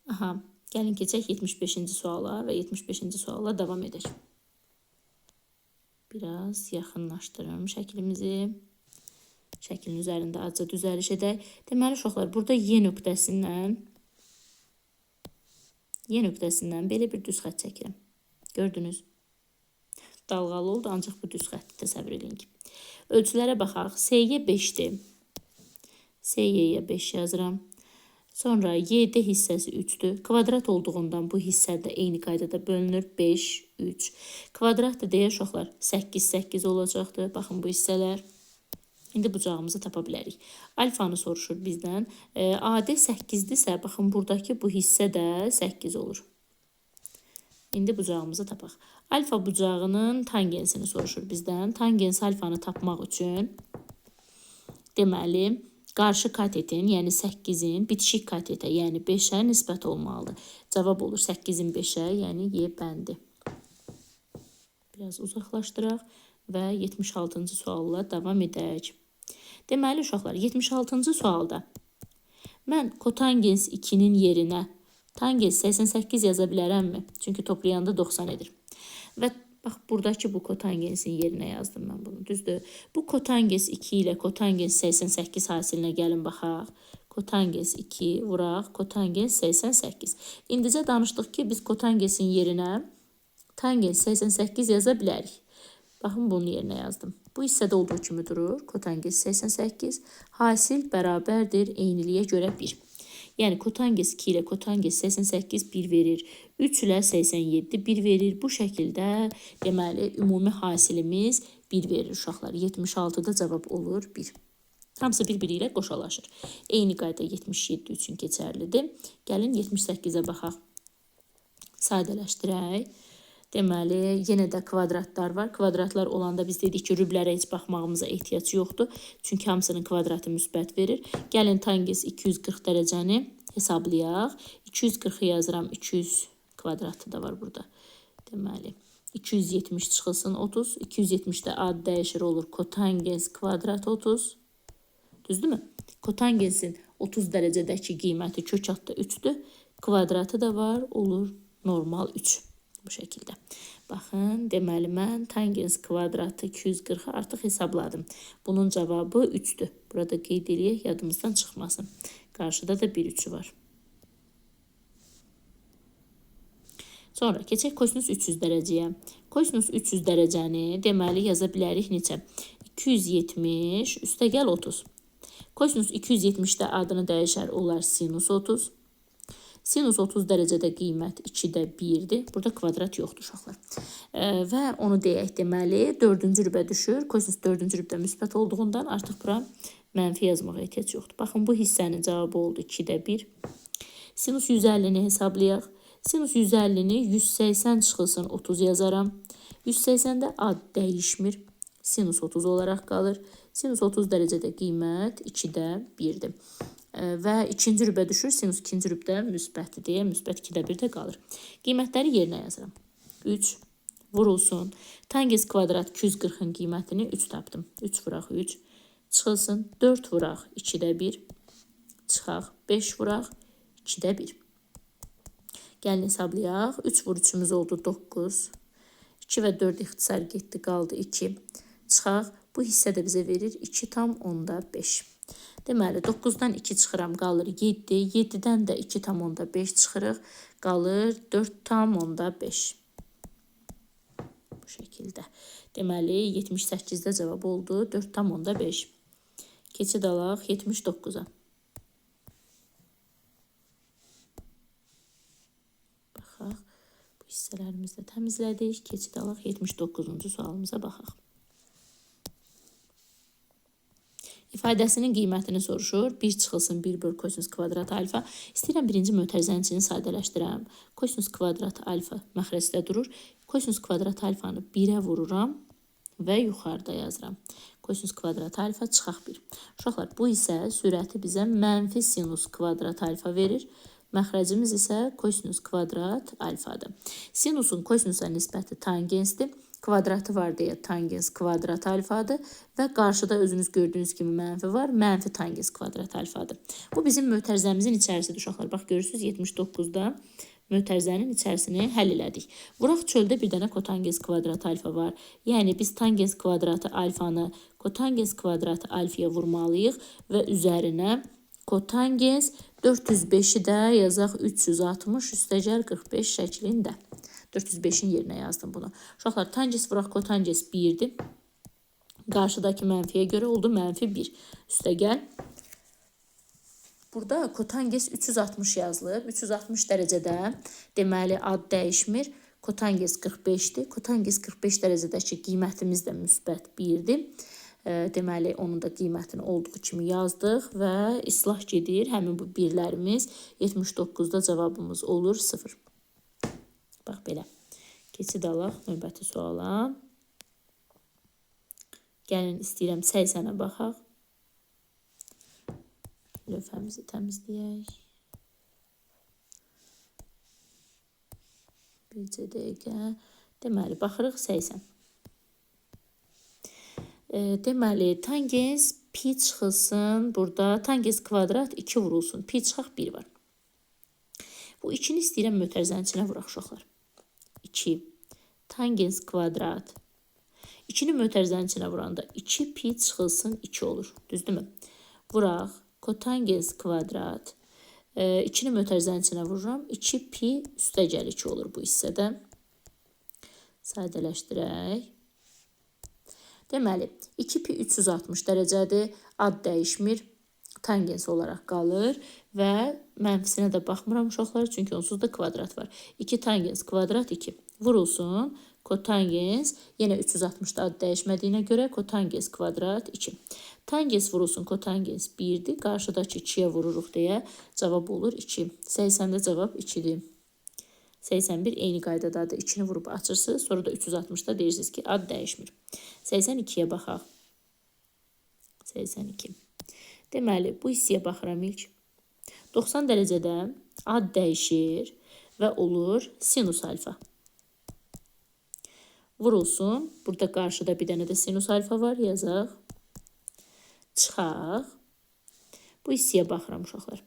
Aha, gəlin keçək 75-ci suala və 75-ci suala davam edək. Biraz yaxınlaşdırım şəklimizi. Şəklin üzərində azca düzəliş edək. Deməli, uşaqlar, burada Y nöqtəsindən belə bir düz xət çəkirəm. Gördünüz? Dalğalı oldu, ancaq bu düz xətti təsəvvür edin ki. Ölçülərə baxaq. SY 5-dir. SY-yə 5 yazıram. Sonra YD hissəsi 3-dür. Kvadrat olduğundan bu hissədə eyni qaydada bölünür. 5, 3. Kvadrat da deyə uşaqlar 8, 8 olacaqdır. Baxın bu hissələr. İndi bucağımızı tapa bilərik. Alfanı soruşur bizdən. AD 8-dirsə, baxın buradakı bu hissə də 8 olur. İndi bucağımızı tapaq. Alfa bucağının tangensini soruşur bizdən. Tangens alfanı tapmaq üçün deməli, qarşı katetin, yəni 8-in bitişik katete, yəni 5-ə nisbət olmalıdır. Cavab olur 8-in 5-ə, yəni Y bəndi. Biraz uzaqlaşdıraq və 76-cı sualla davam edək. Deməli, uşaqlar, 76-cı sualda mən kotangens 2-nin yerinə tangens 88 yaza bilərəmmi? Çünki toplayanda 90 edir. Və Bax, buradakı bu kotangensin yerinə yazdım mən bunu, düzdür? Bu kotangens 2 ilə kotangens 88 hasilinə gəlin baxaq. Kotangens 2 vuraq, kotangens 88. İndicə danışdıq ki, biz kotangensin yerinə tangens 88 yaza bilərik. Baxın, bunun yerinə yazdım. Bu hissədə olduğu kimi durur. Kotangens 88, hasil bərabərdir eyniliyə görə 1. Yəni, kotangens 2 ilə kotangens 88 1 verir. 3 ilə 87 1 verir. Bu şəkildə, deməli, ümumi hasilimiz 1 verir uşaqlar. 76-da cavab olur 1. Hamısı bir-biri ilə qoşalaşır. Eyni qayda 77 üçün keçərlidir. Gəlin 78-ə baxaq. Sadələşdirək. Deməli, yenə də kvadratlar var. Kvadratlar olanda biz dedik ki, rüblərə heç baxmağımıza ehtiyac yoxdur. Çünki hamısının kvadratı müsbət verir. Gəlin tangens 240 dərəcəni hesablayaq. 240-ı yazıram. 200 kvadratı da var burada. Deməli, 270 çıxılsın 30. 270-də ad dəyişir olur. Kotangens kvadrat 30. Düzdürmü? Kotangensin 30 dərəcədəki qiyməti kök altda 3-dür. Kvadratı da var. Olur normal 3. Bu şəkildə. Baxın, deməli, mən tangens kvadratı 240-ı artıq hesabladım. Bunun cavabı 3-dür. Burada qeyd edək, yadımızdan çıxmasın. Qarşıda da bir 3'ü var. Sonra keçək kosinus 300 dərəcəyə. Kosinus 300 dərəcəni deməli yaza bilərik neçə? 270 üstəgəl 30. Kosinus 270-də adını dəyişər olar sinus 30. Sinus 30 dərəcədə qiymət 2-də 1-dir. Burada kvadrat yoxdur uşaqlar. Və onu deyək, deməli, 4-cü rübə düşür. Kosinus 4-cü rübdə müsbət olduğundan artıq bura mənfi yazmağa ehtiyac yoxdur. Baxın, bu hissənin cavabı oldu 2-də 1. Sinus 150-ni hesablayaq. Sinus 150-ni 180 çıxılsın 30 yazaram. 180-də ad dəyişmir. Sinus 30 olaraq qalır. Sinus 30 dərəcədə qiymət 2-də 1-dir. Və ikinci rübə düşür. Sinus ikinci rübdə müsbətdir deyə müsbət 2-də 1-də qalır. Qiymətləri yerinə yazıram. 3 vurulsun. Tangens kvadrat 240-ın qiymətini 3 tapdım. 3 vuraq 3. Çıxılsın. 4 vuraq 2-də 1. Çıxaq. 5 vuraq 2-də 1. Gəlin hesablayaq. 3 vur 3'ümüz oldu 9. 2 və 4 ixtisar getdi, qaldı 2. Çıxaq. Bu hissə də bizə verir 2,5. Deməli, 9-dan 2 çıxıram, qalır 7. 7-dən də 2,5 çıxırıq, qalır 4,5. Bu şəkildə. Deməli, 78-də cavab oldu 4,5. Keçid alaq 79-a. Baxaq, bu hissələrimizi də təmizlədik. Keçid alaq 79-cu sualımıza baxaq. İfadəsinin qiymətini soruşur. 1 çıxılsın 1 böl kosinus kvadrat alfa. İstəyirəm birinci mötərizənin içini sadələşdirəm. Kosinus kvadrat alfa məxrəcdə durur. Kosinus kvadrat alfanı 1'ə vururam və yuxarıda yazıram. Kosinus kvadrat alfa çıxaq 1. Uşaqlar, bu isə sürəti bizə mənfi sinus kvadrat alfa verir. Məxrəcimiz isə kosinus kvadrat alfadır. Sinusun kosinusa nisbəti tangensdir. Kvadratı var deyə tangens kvadrat alfadır və qarşıda özünüz gördüyünüz kimi mənfi var. Mənfi tangens kvadrat alfadır. Bu bizim mötərizəmizin içərisidir uşaqlar. Bax, görürsünüz 79-da mötərizənin içərisini həll elədik. Vuraq çöldə bir dənə kotangens kvadrat alfa var. Yəni biz tangens kvadratı alfanı kotangens kvadratı alfaya vurmalıyıq və üzərinə kotangens 405'i də yazaq 360 üstəgəl 45 şəklində. 405'in yerinə yazdım bunu. Uşaqlar, tangens vuraq kotangens 1'dir. Qarşıdakı mənfiyə görə oldu mənfi 1. Üstəgəl. Burada kotangens 360 yazılıb. 360 dərəcədə deməli ad dəyişmir. Kotangens 45'dir. Kotangens 45 dərəcədəki qiymətimiz də müsbət 1'dir. Deməli, onun da qiymətini olduğu kimi yazdıq və islah gedir. Həmin bu birlərimiz 79'da cavabımız olur 0. Bax, belə. Keçid alaq növbəti suala. Gəlin, istəyirəm 80'ə baxaq. Lövhəmizi təmizləyək. Bircə dəqiqə. Deməli, baxırıq 80. Deməli, tangens pi çıxılsın. Burada tangens kvadrat 2 vurulsun. Pi çıxaq 1 var. Bu 2'ni istəyirəm mötərizənin içinə vuraq uşaqlar. 2 tangens kvadrat. 2-ni mötərizənin içinə vuranda 2 pi çıxılsın 2 olur. Düzdürmü? Vuraq. Kotangens kvadrat. 2-ni mötərizənin içinə vururam. 2 pi üstəgəl 2 olur bu hissədə. Sadələşdirək. Deməli, 2 pi 360 dərəcədir. Ad dəyişmir. Tangens olaraq qalır və mənfisinə də baxmıram uşaqlar, çünki onsuz da kvadrat var. 2 tangens kvadrat 2. Vurulsun. Kotangens, yenə 360'da ad dəyişmədiyinə görə kotangens kvadrat 2. Tangens vurulsun, kotangens 1'dir. Qarşıdakı 2'yə vururuq deyə cavab olur 2. 80'də cavab 2'dir. 81 eyni qaydadadır. 2'ni vurub açırsınız. Sonra da 360'da deyirsiniz ki, ad dəyişmir. 82'yə baxaq. 82. Deməli, bu hissəyə baxıram ilk. 90 dərəcədə ad dəyişir və olur sinus alfa. Vurulsun. Burada qarşıda bir dənə də sinus alfa var. Yazaq. Çıxaq. Bu hissəyə baxıram uşaqlar.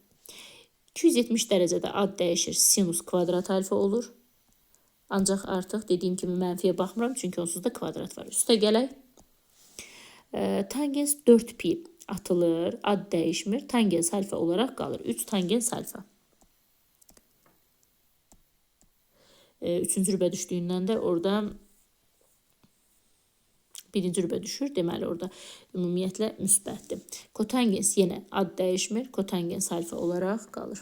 270 dərəcədə ad dəyişir. Sinus kvadrat alfa olur. Ancaq artıq dediyim kimi mənfiyə baxmıram. Çünki onsuz da kvadrat var. Üstə gələk. Tangens 4 pi atılır. Ad dəyişmir. Tangens alfa olaraq qalır. 3 tangens alfa. 3-cü rübə düşdüyündən də orada birinci rübə düşür. Deməli, orada ümumiyyətlə müsbətdir. Kotangens yenə ad dəyişmir. Kotangens alfa olaraq qalır.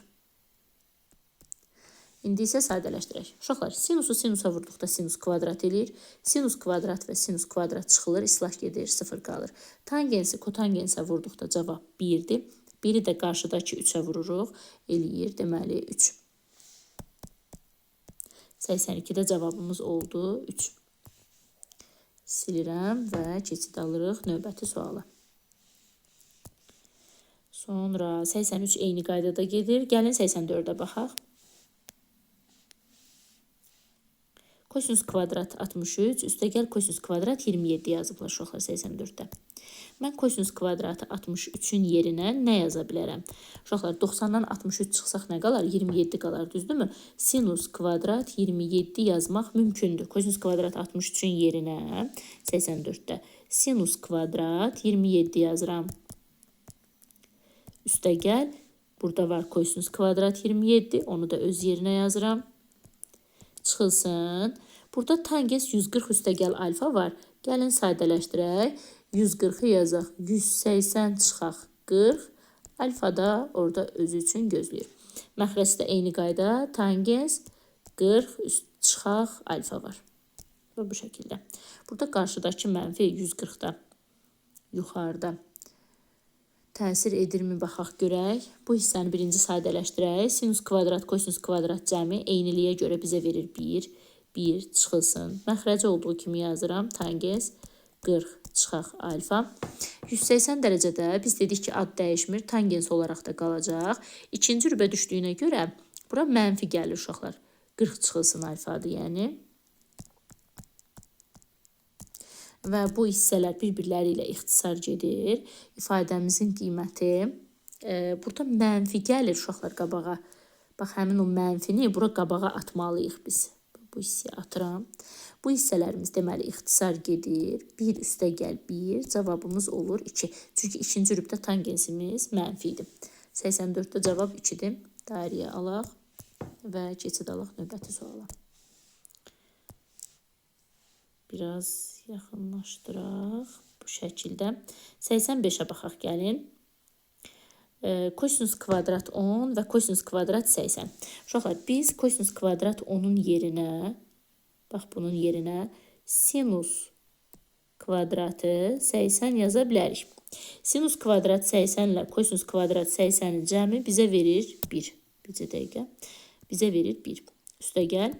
İndi isə sadələşdirək. Uşaqlar, sinusu sinusa vurduqda sinus kvadrat eləyir. Sinus kvadrat və sinus kvadrat çıxılır. İslah gedir, 0 qalır. Tangensi kotangensə vurduqda cavab 1'dir. 1'i də qarşıdakı 3'ə vururuq. Eləyir, deməli 3. 82'də cavabımız oldu 3. Silirəm və keçid alırıq növbəti suala. Sonra 83 eyni qaydada gedir. Gəlin 84'ə baxaq. Kosinus kvadrat 63, üstəgəl kosinus kvadrat 27 yazıblar uşaqlar 84'də. Mən kosinus kvadratı 63'ün yerinə nə yaza bilərəm? Uşaqlar, 90'dan 63 çıxsaq nə qalar? 27 qalar, düzdürmü? Sinus kvadrat 27 yazmaq mümkündür. Kosinus kvadrat 63'ün yerinə 84'də. Sinus kvadrat 27 yazıram. Üstəgəl, burada var kosinus kvadrat 27, onu da öz yerinə yazıram. Çıxılsın. Burada tangens 140 üstəgəl alfa var. Gəlin sadələşdirək. 140'ı yazaq. 180 çıxaq 40. Alfa da orada özü üçün gözləyir. Məxrəcdə eyni qayda. Tangens 40 çıxaq alfa var. Və bu şəkildə. Burada qarşıdakı mənfi 140'da yuxarıda təsir edirmi baxaq görək. Bu hissəni birinci sadələşdirək. Sinus kvadrat, kosinus kvadrat cəmi eyniliyə görə bizə verir 1. 1 çıxılsın. Məxrəci olduğu kimi yazıram. Tangens 40 çıxaq alfa. 180 dərəcədə biz dedik ki, ad dəyişmir. Tangens olaraq da qalacaq. İkinci rübə düşdüyünə görə bura mənfi gəlir uşaqlar. 40 çıxılsın alfadır yəni. Və bu hissələr bir-birləri ilə ixtisar gedir. İfadəmizin qiyməti burada mənfi gəlir uşaqlar qabağa. Bax, həmin o mənfini bura qabağa atmalıyıq biz. Bu hissəyə atıram. Bu hissələrimiz deməli ixtisar gedir. 1 üstəgəl 1, cavabımız olur 2. Çünki ikinci rübdə tangensimiz mənfi idi. 84'də cavab 2'dir. Dairəyə alaq və keçid alaq növbəti suala. Biraz yaxınlaşdıraq bu şəkildə. 85'ə baxaq gəlin. Kosinus kvadrat 10 və kosinus kvadrat 80. Uşaqlar, biz kosinus kvadrat 10'un yerinə, bax bunun yerinə sinus kvadratı 80 yaza bilərik. Sinus kvadrat 80 ilə kosinus kvadrat 80'in cəmi bizə verir 1. Bircə dəqiqə. Bizə verir 1. Üstəgəl.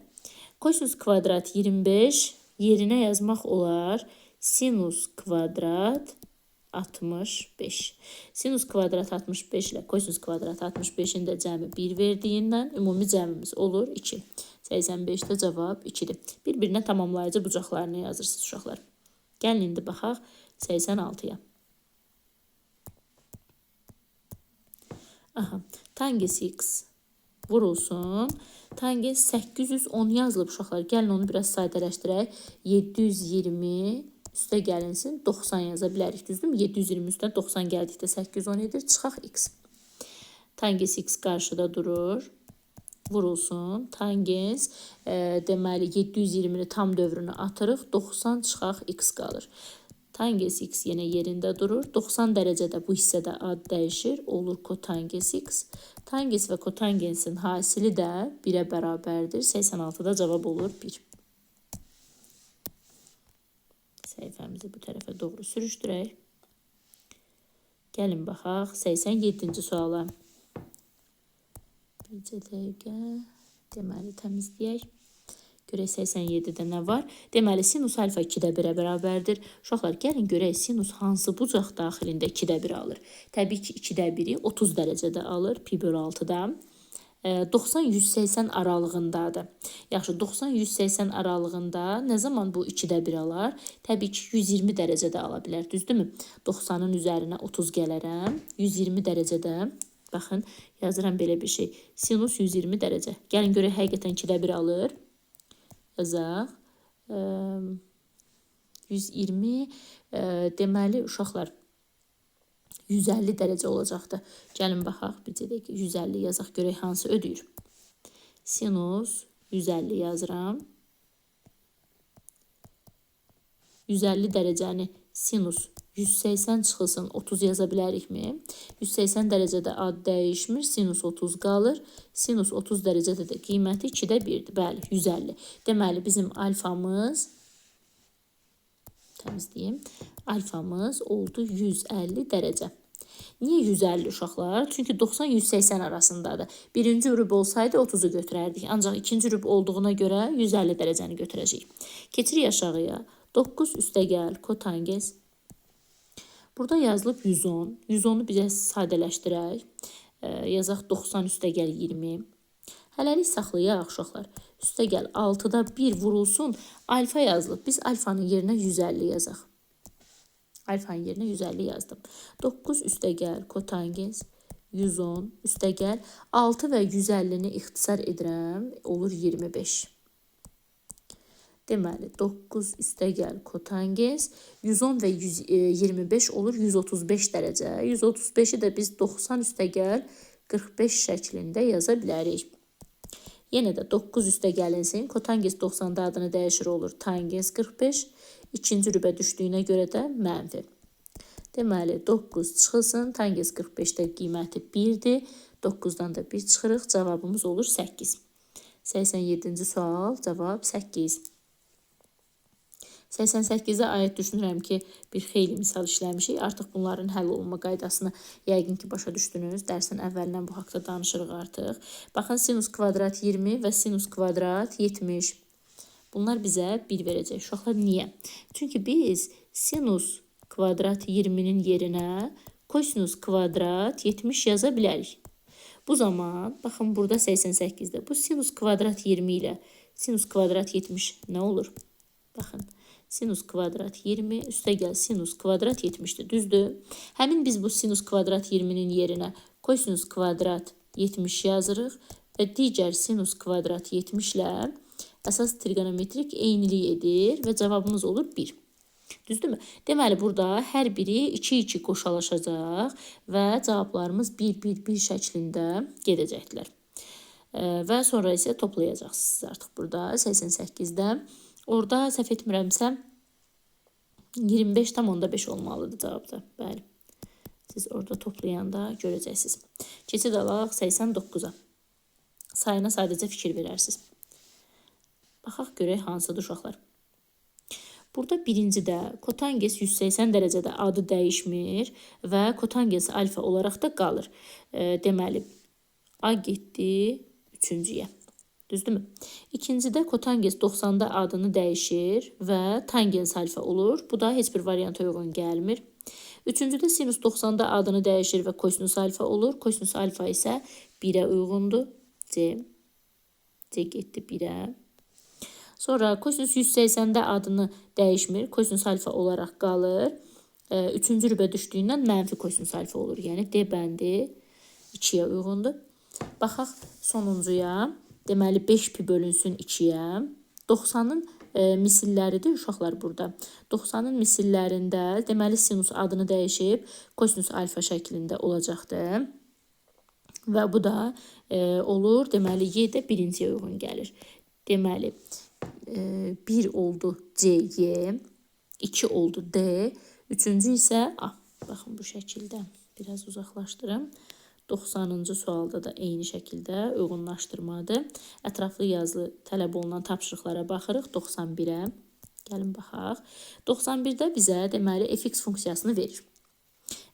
Kosinus kvadrat 25 yerinə yazmaq olar sinus kvadrat 65. Sinus kvadrat 65 ilə kosinus kvadrat 65'in də cəmi 1 verdiyindən ümumi cəmimiz olur 2. 85'də cavab 2'dir. Bir-birinə tamamlayıcı bucaqlarını yazırsınız uşaqlar. Gəlin indi baxaq 86'ya. Aha, tangens x vurulsun. Tangens 810 yazılıb uşaqlar. Gəlin onu biraz sadələşdirək. 720 üstə gəlinsin 90 yaza bilərik. Düzdürmü? 720 üstə 90 gəldikdə 810 edir. Çıxaq x. Tangens x qarşıda durur. Vurulsun. Tangens deməli 720-ni tam dövrünü atırıq. 90 çıxaq x qalır. Tangens x yenə yerində durur. 90 dərəcədə bu hissədə ad dəyişir. Olur kotangens x. Tangens və kotangensin hasili də 1-ə bərabərdir. 86-da cavab olur 1. Səhifəmizi bu tərəfə doğru sürüşdürək. Gəlin baxaq 87-ci suala. Bircə dəqiqə. Deməli təmizləyək. Görək 87-də nə var? Deməli sinus alfa 2-də 1-ə bərabərdir. Uşaqlar gəlin görək sinus hansı bucaq daxilində 2-də 1 alır. Təbii ki 2-də 1-i 30 dərəcədə alır pi bölü 6-da. 90-180 aralığındadır. Yaxşı 90-180 aralığında nə zaman bu 2-də 1 alar? Təbii ki 120 dərəcədə ala bilər. Düzdürmü? 90-ın üzərinə 30 gələrəm. 120 dərəcədə baxın yazıram belə bir şey. Sinus 120 dərəcə. Gəlin görək həqiqətən 2-də 1 alır. Yazaq. 120 deməli uşaqlar 150 dərəcə olacaqdır. Gəlin baxaq. Bir dəqiqə 150 yazaq görək hansı ödəyir. Sinus 150 yazıram. 150 dərəcəni sinus 180 çıxılsın 30 yaza bilərikmi? 180 dərəcədə ad dəyişmir. Sinus 30 qalır. Sinus 30 dərəcədə də qiyməti 2-də 1-dir. Bəli, 150. Deməli bizim alfamız təmizləyim. Alfamız oldu 150 dərəcə. Niyə 150 uşaqlar? Çünki 90-180 arasındadır. Birinci rüb olsaydı 30'u götürərdik. Ancaq ikinci rüb olduğuna görə 150 dərəcəni götürəcəyik. Keçirik aşağıya. 9 üstə gəl kotangens. Burada yazılıb 110. 110'u bizə sadələşdirək. Yazaq 90 üstə gəl 20. Hələlik saxlayaq uşaqlar. Üstə gəl 6'da 1 vurulsun. Alfa yazılıb. Biz alfanın yerinə 150 yazaq. Alfanın yerinə 150 yazdım. 9 üstə gəl kotangens 110 üstə gəl 6 və 150'ni ixtisar edirəm. Olur 25. Deməli 9 üstə gəl kotangens 110 və 125 olur 135 dərəcə. 135'i də biz 90 üstə gəl 45 şəklində yaza bilərik. Yenə də 9 üstə gəlinsin. Kotangens 90'da adını dəyişir olur. Tangens 45. İkinci rübə düşdüyünə görə də mənfi. Deməli 9 çıxılsın. Tangens 45'də qiyməti 1'dir. 9'dan da 1 çıxırıq. Cavabımız olur 8. 87-ci sual. Cavab 8. 88'ə aid düşünürəm ki, bir xeyli misal işləmişik. Artıq bunların həll olunma qaydasını yəqin ki, başa düşdünüz. Dərsin əvvəlindən bu haqda danışırıq artıq. Baxın, sinus kvadrat 20 və sinus kvadrat 70. Bunlar bizə 1 verəcək. Uşaqlar, niyə? Çünki biz sinus kvadrat 20'nin yerinə kosinus kvadrat 70 yaza bilərik. Bu zaman, baxın, burada 88'də bu sinus kvadrat 20 ilə sinus kvadrat 70 nə olur? Baxın. Sinus kvadrat 20 üstə gəl sinus kvadrat 70'dir. Düzdür? Həmin biz bu sinus kvadrat 20'nin yerinə kosinus kvadrat 70 yazırıq və digər sinus kvadrat 70 ilə əsas trigonometrik eynilik edir və cavabımız olur 1. Düzdürmü? Deməli, burada hər biri 2-2 qoşalaşacaq və cavablarımız 1-1-1 şəklində gedəcəklər. Və sonra isə toplayacaqsınız artıq burada 88'də. Orada səhv etmirəmsə 25,5 olmalıdır cavabda. Bəli. Siz orada toplayanda görəcəksiniz. Keçid alaq 89'a. Sayına sadəcə fikir verərsiniz. Baxaq görək hansıdır uşaqlar. Burada birincidə kotangens 180 dərəcədə adı dəyişmir və kotangens alfa olaraq da qalır. Deməli, A getdi 3-cüyə. Düzdürmü? İkincidə kotangens 90'da adını dəyişir və tangens alfa olur. Bu da heç bir varianta uyğun gəlmir. Üçüncüdə sinus 90'da adını dəyişir və kosinus alfa olur. Kosinus alfa isə 1'ə uyğundur. C getdi 1'ə. Sonra kosinus 180'də adını dəyişmir. Kosinus alfa olaraq qalır. Üçüncü rübə düşdüyündən mənfi kosinus alfa olur. Yəni D bəndi 2'yə uyğundur. Baxaq sonuncuya. Deməli 5 pi bölünsün 2-yə. 90-ın misilləridir uşaqlar burada. 90-ın misillərində deməli sinus adını dəyişib kosinus alfa şəklində olacaqdır. Və bu da olur. Deməli y də birinciyə uyğun gəlir. Deməli 1 oldu CY, 2 oldu D, üçüncü isə baxın bu şəkildə biraz uzaqlaşdırım. 90-cı sualda da eyni şəkildə uyğunlaşdırmadır. Ətraflı yazılı tələb olunan tapşırıqlara baxırıq. 91-ə gəlin baxaq. 91-də bizə deməli fx funksiyasını verir.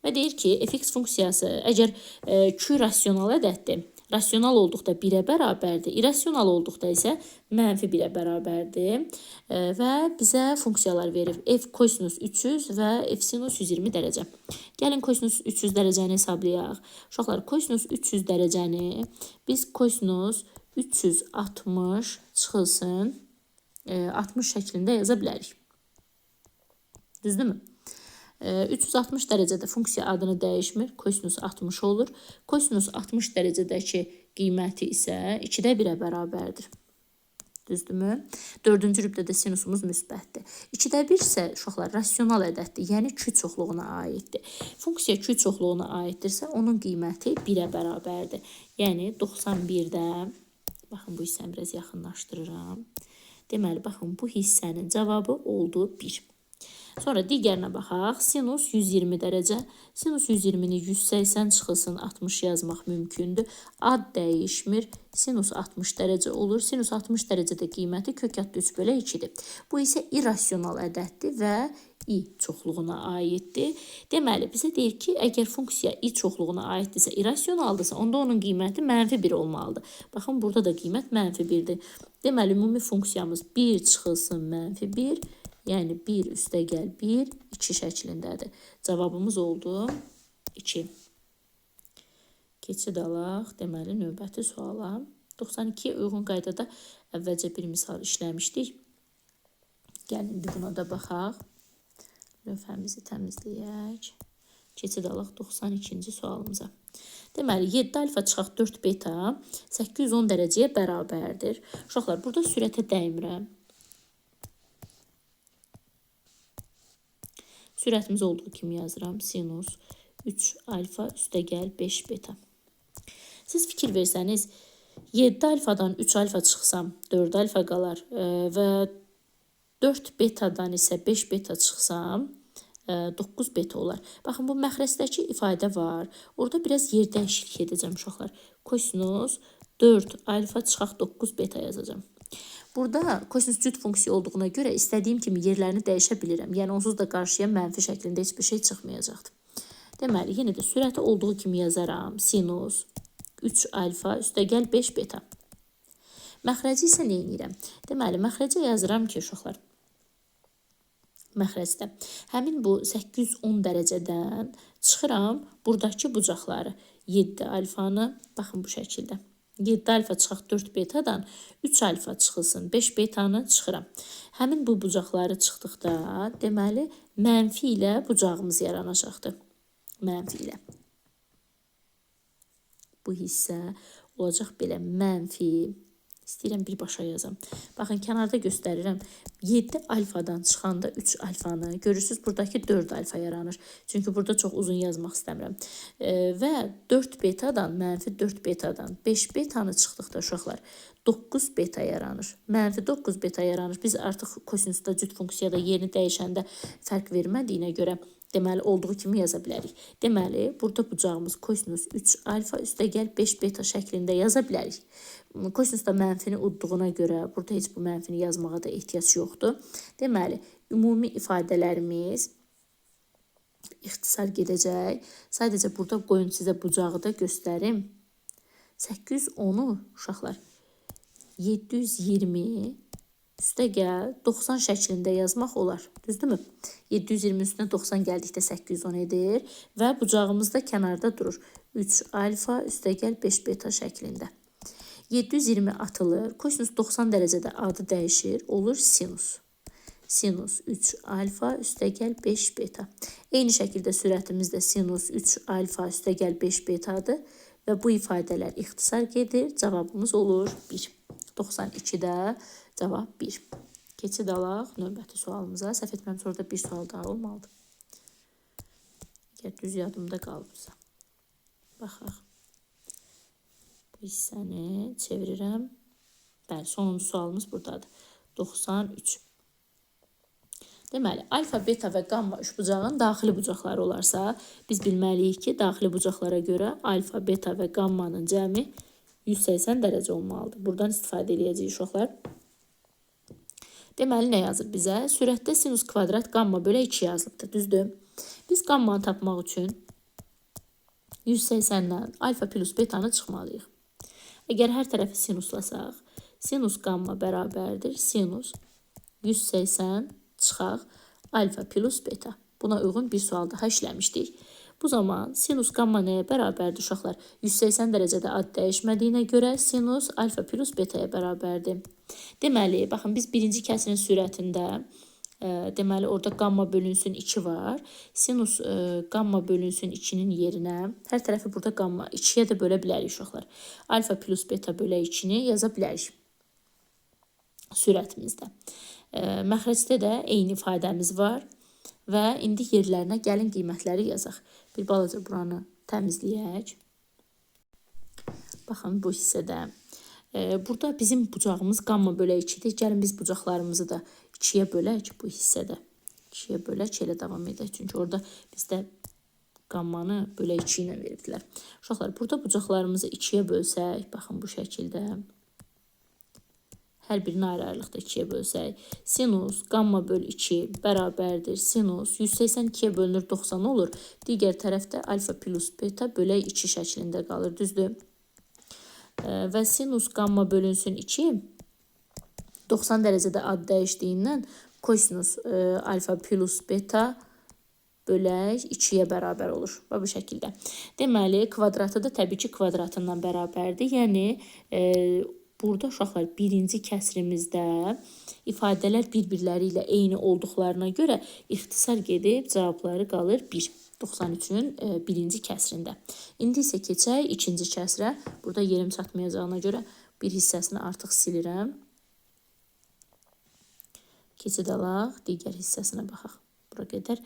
Və deyir ki, fx funksiyası əgər q rasional ədəddir, rasional olduqda 1-ə bərabərdir, irrasional olduqda isə -1-ə bərabərdir və bizə funksiyalar verir. F kosinus 300 və f sinus 120 dərəcə. Gəlin kosinus 300 dərəcəni hesablayaq. Uşaqlar, kosinus 300 dərəcəni biz kosinus 360 çıxılsın 60 şəklində yaza bilərik. Düzdürmü? 360 dərəcədə funksiya adını dəyişmir. Kosinus 60 olur. Kosinus 60 dərəcədəki qiyməti isə 2-də 1-ə bərabərdir. Düzdürmü? 4-cü rübdə də sinusumuz müsbətdir. 2-də 1 isə uşaqlar rasional ədəddir. Yəni q çoxluğuna aiddir. Funksiya q çoxluğuna aiddirsə onun qiyməti 1-ə bərabərdir. Yəni 91-də baxın bu hissəni biraz yaxınlaşdırıram. Deməli baxın bu hissənin cavabı oldu 1. Sonra digərinə baxaq. Sinus 120 dərəcə. Sinus 120-ni 180 çıxılsın 60 yazmaq mümkündür. Ad dəyişmir. Sinus 60 dərəcə olur. Sinus 60 dərəcədə qiyməti kök altı 3 bölü 2-dir. Bu isə irrasional ədəddir və i çoxluğuna aiddir. Deməli, bizə deyir ki, əgər funksiya i çoxluğuna aiddirsə, irrasionaldırsa, onda onun qiyməti -1 olmalıdır. Baxın, burada da qiymət -1-dir. Deməli, ümumi funksiyamız 1 çıxılsın -1, yəni 1 üstəgəl 1, 2 şəklindədir. Cavabımız oldu 2. Keçid alaq, deməli, növbəti suala. 92-yə uyğun qaydada əvvəlcə bir misal işləmişdik. Gəlin, indi buna da baxaq. Lövhəmizi təmizləyək. Keçid alaq 92-ci sualımıza. Deməli, 7 alfa çıxaq 4 beta 810 dərəcəyə bərabərdir. Uşaqlar, burada sürətə dəymirəm. Sürətimiz olduğu kimi yazıram. Sinus 3 alfa üstəgəl 5 beta. Siz fikir versəniz, 7 alfadan 3 alfa çıxsam 4 alfa qalar və 4 betadan isə 5 beta çıxsam 9 beta olar. Baxın, bu məxrəcdəki ifadə var. Orada biraz yer dəyişiklik edəcəm uşaqlar. Kosinus 4 alfa çıxaq 9 beta yazacağım. Burada kosinus cüt funksiya olduğuna görə istədiyim kimi yerlərini dəyişə bilirəm. Yəni onsuz da qarşıya mənfi şəklində heç bir şey çıxmayacaqdır. Deməli, yenə də sürəti olduğu kimi yazaram. Sinus 3 alfa üstəgəl 5 beta. Məxrəci isə nə edirəm? Deməli, məxrəcə yazıram ki, uşaqlar, məxrəcdə həmin bu 810 dərəcədən çıxıram buradakı bucaqları. 7 alfanı, baxın bu şəkildə. 7 alfa çıxaq 4 betadan 3 alfa çıxılsın 5 betanı çıxıram. Həmin bu bucaqları çıxdıqda, deməli, mənfi ilə bucağımız yaranacaqdır. Mənfi ilə. Bu hissə olacaq belə mənfi. İstəyirəm birbaşa yazam. Baxın, kənarda göstərirəm. 7 alfadan çıxanda 3 alfanı. Görürsünüz, buradakı 4 alfa yaranır. Çünki burada çox uzun yazmaq istəmirəm. Və 4 betadan, mənfi 4 betadan 5 betanı çıxdıqda uşaqlar 9 beta yaranır. Mənfi 9 beta yaranır. Biz artıq kosinusda cüt funksiyada yerini dəyişəndə fərq vermədiyinə görə deməli, olduğu kimi yaza bilərik. Deməli, burada bucağımız kosinus 3 alfa üstəgəl 5 beta şəklində yaza bilərik. Kosinusda mənfini udduğuna görə burada heç bu mənfini yazmağa da ehtiyac yoxdur. Deməli, ümumi ifadələrimiz ixtisar gedəcək. Sadəcə burada qoyun sizə bucağı da göstərim. 810-u uşaqlar 720 üstəgəl 90 şəklində yazmaq olar. Düzdürmü? 720 üstünə 90 gəldikdə 810 edir və bucağımız da kənarda durur. 3 alfa üstəgəl 5 beta şəklində. 720 atılır. Kosinus 90 dərəcədə adı dəyişir. Olur sinus. Sinus 3 alfa üstəgəl 5 beta. Eyni şəkildə sürətimiz də sinus 3 alfa üstəgəl 5 betadır. və bu ifadələr ixtisar gedir. Cavabımız olur 1. 92-də cavab 1. Keçid alaq növbəti sualımıza. Səhv etməmişəm, orada bir sual daha olmalıdır. Əgər düz yadımda qalıbsa. Baxaq. Bu hissəni çevirirəm. Bəli, sonuncu sualımız buradadır. 93. Deməli, alfa, beta və qamma üçbucağın daxili bucaqları olarsa, biz bilməliyik ki, daxili bucaqlara görə alfa, beta və qammanın cəmi 180 dərəcə olmalıdır. Buradan istifadə edəcəyik uşaqlar. Deməli, nə yazır bizə? Sürətdə sinus kvadrat qamma bölə 2 yazılıbdır, düzdür? Biz qammanı tapmaq üçün 180-dən alfa plus betanı çıxmalıyıq. Əgər hər tərəfi sinuslasaq, sinus qamma bərabərdir sinus 180 çıxaq alfa plus beta. Buna uyğun bir sual daha işləmişdik. Bu zaman sinus qamma nəyə bərabərdir uşaqlar? 180 dərəcədə ad dəyişmədiyinə görə sinus alfa plus betaya bərabərdir. Deməli, baxın, biz birinci kəsirin sürətində, deməli, orada qamma bölünsün 2 var. Sinus qamma bölünsün 2-nin yerinə, hər tərəfi burada qamma 2-yə də bölə bilərik uşaqlar. Alfa plus beta bölə 2-ni yaza bilərik sürətimizdə. Məxrəcdə də eyni ifadəmiz var və indi yerlərinə gəlin qiymətləri yazaq. Bir balaca buranı təmizləyək. Baxın, bu hissədə. Burada bizim bucağımız qamma bölə 2-dir. Gəlin biz bucaqlarımızı da 2-yə bölək bu hissədə. 2-yə bölək, elə davam edək. Çünki orada bizdə qammanı bölə 2 ilə veribdilər. Uşaqlar, burada bucaqlarımızı 2-yə bölsək, baxın bu şəkildə. Hər birini ayrı-ayrılıqda 2-yə bölsək. Sinus qamma böl 2 bərabərdir. Sinus 182-yə bölünür 90 olur. Digər tərəfdə alfa plus beta bölə 2 şəklində qalır, düzdür? Və sinus qamma bölünsün 2 90 dərəcədə ad dəyişdiyindən kosinus alfa plus beta bölək 2-yə bərabər olur. Bu şəkildə. Deməli, kvadratı da təbii ki, kvadratından bərabərdir. Yəni, burada uşaqlar birinci kəsrimizdə ifadələr bir-birləri ilə eyni olduqlarına görə ixtisar gedib cavabları qalır 1. 93-ün birinci kəsrində. İndi isə keçək ikinci kəsrə. Burada yerim çatmayacağına görə bir hissəsini artıq silirəm. Keçid alaq, digər hissəsinə baxaq. Bura qədər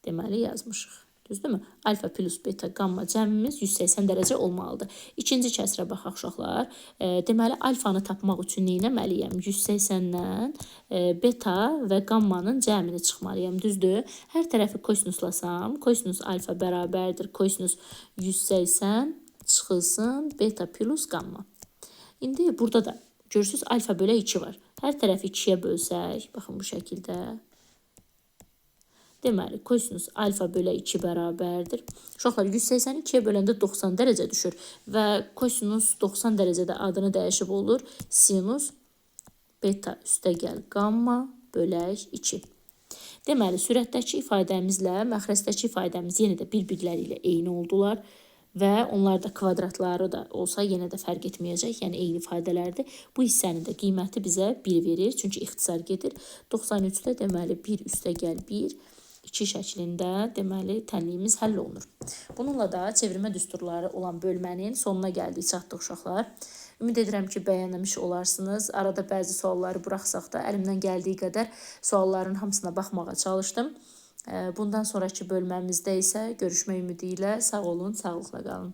deməli yazmışıq. Düzdürmü? Alfa plus beta qamma cəmimiz 180 dərəcə olmalıdır. İkinci kəsrə baxaq uşaqlar. Deməli, alfanı tapmaq üçün nə etməliyəm? 180-dən beta və qammanın cəmini çıxmalıyam. Düzdür? Hər tərəfi kosinuslasam, kosinus alfa bərabərdir. Kosinus 180 çıxılsın beta plus qamma. İndi burada da görürsünüz alfa bölə 2 var. Hər tərəfi 2-yə bölsək, baxın bu şəkildə. Deməli, kosinus alfa bölə 2 bərabərdir. Uşaqlar, 182-yə böləndə 90 dərəcə düşür və kosinus 90 dərəcədə adını dəyişib olur. Sinus beta üstəgəl qamma bölək 2. Deməli, sürətdəki ifadəmizlə məxrəcdəki ifadəmiz yenə də bir-birləri ilə eyni oldular və onlar da kvadratları da olsa yenə də fərq etməyəcək, yəni eyni ifadələrdir. Bu hissənin də qiyməti bizə 1 verir, çünki ixtisar gedir. 93-də deməli 1 üstəgəl 1 2 şəklində deməli tənliyimiz həll olunur. Bununla da çevirmə düsturları olan bölmənin sonuna gəldik, çatdıq uşaqlar. Ümid edirəm ki, bəyənmiş olarsınız. Arada bəzi sualları buraxsaq da əlimdən gəldiyi qədər sualların hamısına baxmağa çalışdım. Bundan sonraki bölməmizdə isə görüşmək ümidi ilə sağ olun, sağlıqla qalın.